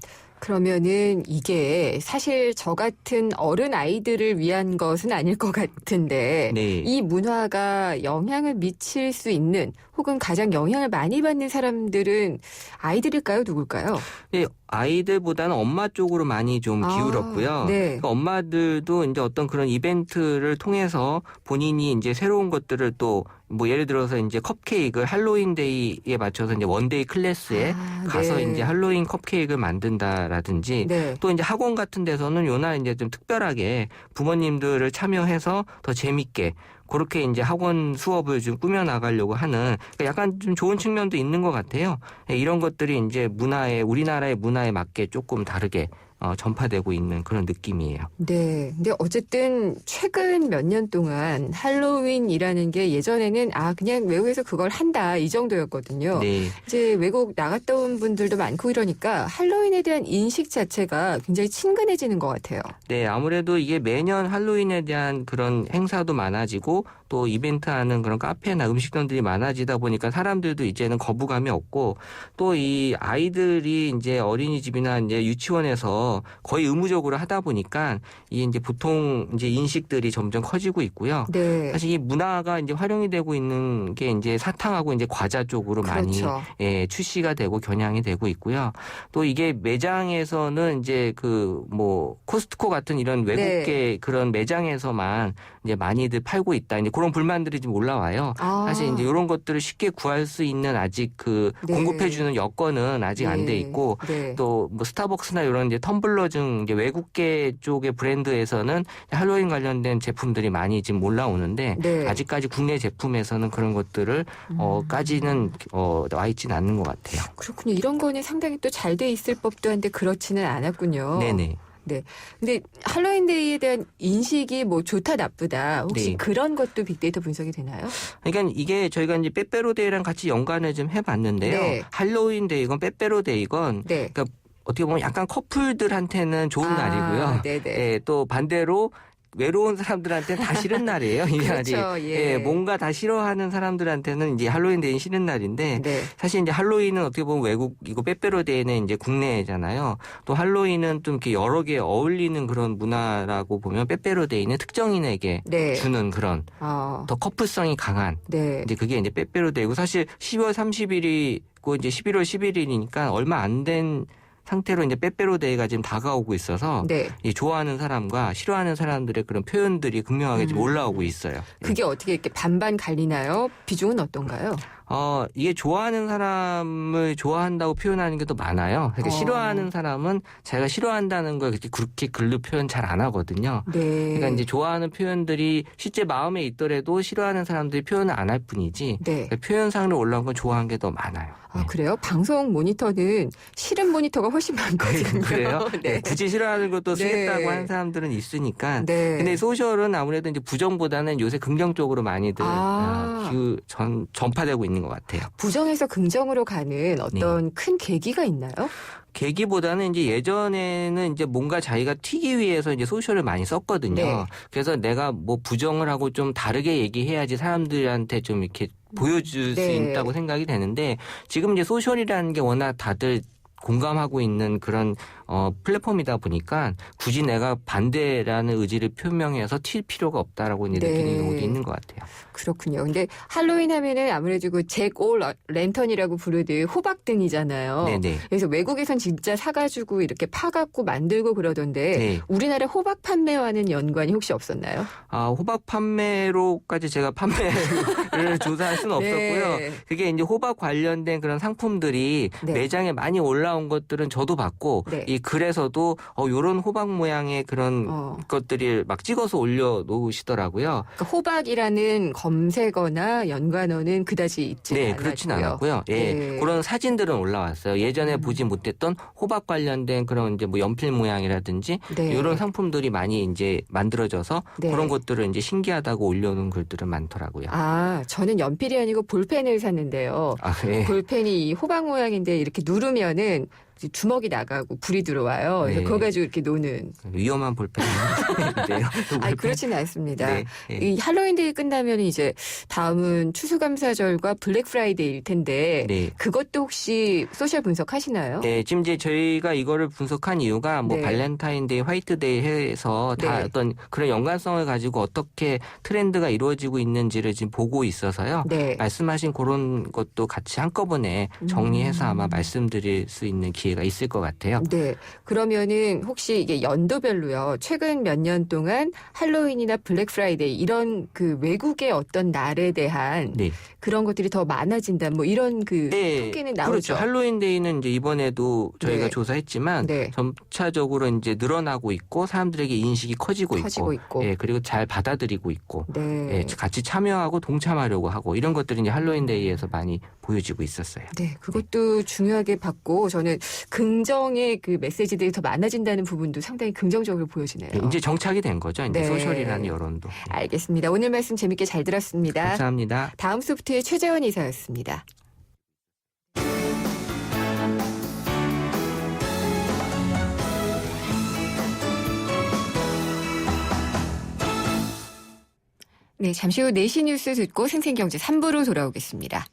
[SPEAKER 2] 그러면은 이게 사실 저 같은 어른 아이들을 위한 것은 아닐 것 같은데
[SPEAKER 8] 네.
[SPEAKER 2] 이 문화가 영향을 미칠 수 있는 혹은 가장 영향을 많이 받는 사람들은 아이들일까요? 누굴까요?
[SPEAKER 8] 네, 아이들보다는 엄마 쪽으로 많이 좀 기울었고요.
[SPEAKER 2] 네.
[SPEAKER 8] 그러니까 엄마들도 이제 어떤 그런 이벤트를 통해서 본인이 이제 새로운 것들을 또 뭐 예를 들어서 이제 컵케이크를 할로윈데이에 맞춰서 이제 원데이 클래스에 가서
[SPEAKER 2] 네.
[SPEAKER 8] 이제 할로윈 컵케이크를 만든다라든지
[SPEAKER 2] 네.
[SPEAKER 8] 또 이제 학원 같은 데서는 요날 이제 좀 특별하게 부모님들을 참여해서 더 재밌게 그렇게 이제 학원 수업을 좀 꾸며 나가려고 하는 그러니까 약간 좀 좋은 측면도 있는 것 같아요. 이런 것들이 이제 우리나라의 문화에 맞게 조금 다르게 전파되고 있는 그런 느낌이에요.
[SPEAKER 2] 네. 근데 어쨌든 최근 몇 년 동안 할로윈이라는 게 예전에는 그냥 외국에서 그걸 한다 이 정도였거든요.
[SPEAKER 8] 네.
[SPEAKER 2] 이제 외국 나갔다 온 분들도 많고 이러니까 할로윈에 대한 인식 자체가 굉장히 친근해지는 것 같아요.
[SPEAKER 8] 네, 아무래도 이게 매년 할로윈에 대한 그런 행사도 많아지고 또 이벤트하는 그런 카페나 음식점들이 많아지다 보니까 사람들도 이제는 거부감이 없고 또 이 아이들이 이제 어린이집이나 이제 유치원에서 거의 의무적으로 하다 보니까 이 이제 보통 이제 인식들이 점점 커지고 있고요.
[SPEAKER 2] 네.
[SPEAKER 8] 사실 이 문화가 이제 활용이 되고 있는 게 이제 사탕하고 이제 과자 쪽으로 많이 출시가 되고 겨냥이 되고 있고요. 또 이게 매장에서는 이제 그 뭐 코스트코 같은 이런 외국계 그런 매장에서만 이제 많이들 팔고 있다. 이제 그런 불만들이 좀 올라와요. 사실 이제 이런 것들을 쉽게 구할 수 있는 아직 그 공급해주는 여건은 아직 안 돼 있고 또 뭐 스타벅스나 이런 이제 텀블러 등 이제 외국계 쪽의 브랜드에서는 할로윈 관련된 제품들이 많이 지금 올라오는데 아직까지 국내 제품에서는 그런 것들을 까지는 와 있지는 않는 것 같아요.
[SPEAKER 2] 그렇군요. 이런 거는 상당히 또 잘 돼 있을 법도 한데 그렇지는 않았군요.
[SPEAKER 8] 네네.
[SPEAKER 2] 네. 근데 할로윈데이에 대한 인식이 뭐 좋다 나쁘다 혹시 그런 것도 빅데이터 분석이 되나요?
[SPEAKER 8] 그러니까 이게 저희가 이제 빼빼로데이랑 같이 연관을 좀 해봤는데요. 할로윈데이건 빼빼로데이건 그러니까 어떻게 보면 약간 커플들한테는 좋은 날이고요. 또 반대로 외로운 사람들한테는 다 싫은 날이에요. 이 날이. 뭔가 다 싫어하는 사람들한테는 이제 할로윈데이는 싫은 날인데 사실 이제 할로윈은 어떻게 보면 외국이고 빼빼로데이는 이제 국내잖아요. 또 할로윈은 좀 이렇게 여러 개 어울리는 그런 문화라고 보면 빼빼로데이는 특정인에게 주는 그런 더 커플성이 강한 이제 그게 이제 빼빼로데이고 사실 10월 30일이고 이제 11월 11일이니까 얼마 안 된 상태로 이제 빼빼로데이가 지금 다가오고 있어서 이 좋아하는 사람과 싫어하는 사람들의 그런 표현들이 극명하게 좀 올라오고 있어요.
[SPEAKER 2] 그게 어떻게 이렇게 반반 갈리나요? 비중은 어떤가요?
[SPEAKER 8] 이게 좋아하는 사람을 좋아한다고 표현하는 게 더 많아요. 그러니까 싫어하는 사람은 자기가 싫어한다는 걸 그렇게 글로 표현 잘 안 하거든요. 그러니까 이제 좋아하는 표현들이 실제 마음에 있더라도 싫어하는 사람들이 표현을 안 할 뿐이지 그러니까 표현상으로 올라온 건 좋아하는 게 더 많아요.
[SPEAKER 2] 그래요? 방송 모니터는 싫은 모니터가 훨씬 많거든요.
[SPEAKER 8] 그래요? 굳이 싫어하는 것도 쓰겠다고 하는 사람들은 있으니까. 근데 소셜은 아무래도 이제 부정보다는 요새 긍정적으로 많이들 전파되고 있는 것 같아요.
[SPEAKER 2] 부정에서 긍정으로 가는 어떤 큰 계기가 있나요?
[SPEAKER 8] 계기보다는 이제 예전에는 이제 뭔가 자기가 튀기 위해서 이제 소셜을 많이 썼거든요. 그래서 내가 뭐 부정을 하고 좀 다르게 얘기해야지 사람들한테 좀 이렇게 보여줄 수 있다고 생각이 되는데 지금 이제 소셜이라는 게 워낙 다들 공감하고 있는 그런 플랫폼이다 보니까 굳이 내가 반대라는 의지를 표명해서 튈 필요가 없다라고 이제
[SPEAKER 2] 네.
[SPEAKER 8] 느끼는 경우도 있는 것 같아요.
[SPEAKER 2] 그렇군요. 근데 할로윈 하면은 아무래도 그 잭 올 랜턴이라고 부르듯 호박등이잖아요.
[SPEAKER 8] 네네.
[SPEAKER 2] 그래서 외국에선 진짜 사가지고 이렇게 파갖고 만들고 그러던데
[SPEAKER 8] 네.
[SPEAKER 2] 우리나라 호박 판매와는 연관이 혹시 없었나요?
[SPEAKER 8] 호박 판매로까지 제가 판매를 조사할 수는 없었고요.
[SPEAKER 2] 네.
[SPEAKER 8] 그게 이제 호박 관련된 그런 상품들이
[SPEAKER 2] 네.
[SPEAKER 8] 매장에 많이 올라온 것들은 저도 봤고
[SPEAKER 2] 네.
[SPEAKER 8] 이 글에서도 요런 호박 모양의 그런 것들이 막 찍어서 올려놓으시더라고요.
[SPEAKER 2] 그러니까 호박이라는 검색어나 연관어는 그다지 있지
[SPEAKER 8] 네,
[SPEAKER 2] 않았고요.
[SPEAKER 8] 그렇진 않았고요. 예,
[SPEAKER 2] 네.
[SPEAKER 8] 그런 사진들은 올라왔어요. 예전에 보지 못했던 호박 관련된 그런 이제 뭐 연필 모양이라든지
[SPEAKER 2] 네.
[SPEAKER 8] 이런 상품들이 많이 이제 만들어져서
[SPEAKER 2] 네.
[SPEAKER 8] 그런 것들을 이제 신기하다고 올려놓은 글들은 많더라고요.
[SPEAKER 2] 저는 연필이 아니고 볼펜을 샀는데요.
[SPEAKER 8] 예.
[SPEAKER 2] 볼펜이 이 호박 모양인데 이렇게 누르면은 주먹이 나가고 불이 들어와요. 그래서
[SPEAKER 8] 네.
[SPEAKER 2] 그거 가지고 이렇게 노는.
[SPEAKER 8] 위험한 볼펜인데요.
[SPEAKER 2] 그렇지는 않습니다.
[SPEAKER 8] 네, 네.
[SPEAKER 2] 이 할로윈데이 끝나면 이제 다음은 추수감사절과 블랙 프라이데이일 텐데
[SPEAKER 8] 네.
[SPEAKER 2] 그것도 혹시 소셜 분석하시나요?
[SPEAKER 8] 네, 지금 이제 저희가 이거를 분석한 이유가 뭐
[SPEAKER 2] 네.
[SPEAKER 8] 발렌타인데이, 화이트데이 해서 다
[SPEAKER 2] 네.
[SPEAKER 8] 어떤 그런 연관성을 가지고 어떻게 트렌드가 이루어지고 있는지를 지금 보고 있어서요.
[SPEAKER 2] 네.
[SPEAKER 8] 말씀하신 그런 것도 같이 한꺼번에 정리해서 아마 말씀드릴 수 있는 기회가 있을 것 같아요.
[SPEAKER 2] 네. 그러면은 혹시 이게 연도별로요. 최근 몇 년 동안 할로윈이나 블랙 프라이데이 이런 그 외국의 어떤 날에 대한
[SPEAKER 8] 네.
[SPEAKER 2] 그런 것들이 더 많아진다. 뭐 이런 그 통계는 나오죠.
[SPEAKER 8] 그렇죠. 할로윈데이는 이제 이번에도 저희가
[SPEAKER 2] 네.
[SPEAKER 8] 조사했지만
[SPEAKER 2] 네.
[SPEAKER 8] 점차적으로 이제 늘어나고 있고 사람들에게 인식이 커지고 있고. 예, 그리고 잘 받아들이고 있고.
[SPEAKER 2] 네.
[SPEAKER 8] 예, 같이 참여하고 동참하려고 하고 이런 것들이 이제 할로윈데이에서 많이 보여지고 있었어요.
[SPEAKER 2] 네, 그것도 중요하게 봤고 저는 긍정의 그 메시지들이 더 많아진다는 부분도 상당히 긍정적으로 보여지네요.
[SPEAKER 8] 예, 이제 정착이 된 거죠. 이제
[SPEAKER 2] 네.
[SPEAKER 8] 소셜이라는 여론도. 예.
[SPEAKER 2] 알겠습니다. 오늘 말씀 재밌게 잘 들었습니다.
[SPEAKER 8] 감사합니다.
[SPEAKER 2] 다음 소프트의 최재원 이사였습니다. 네, 잠시 후 4시 뉴스 듣고 생생경제 3부로 돌아오겠습니다.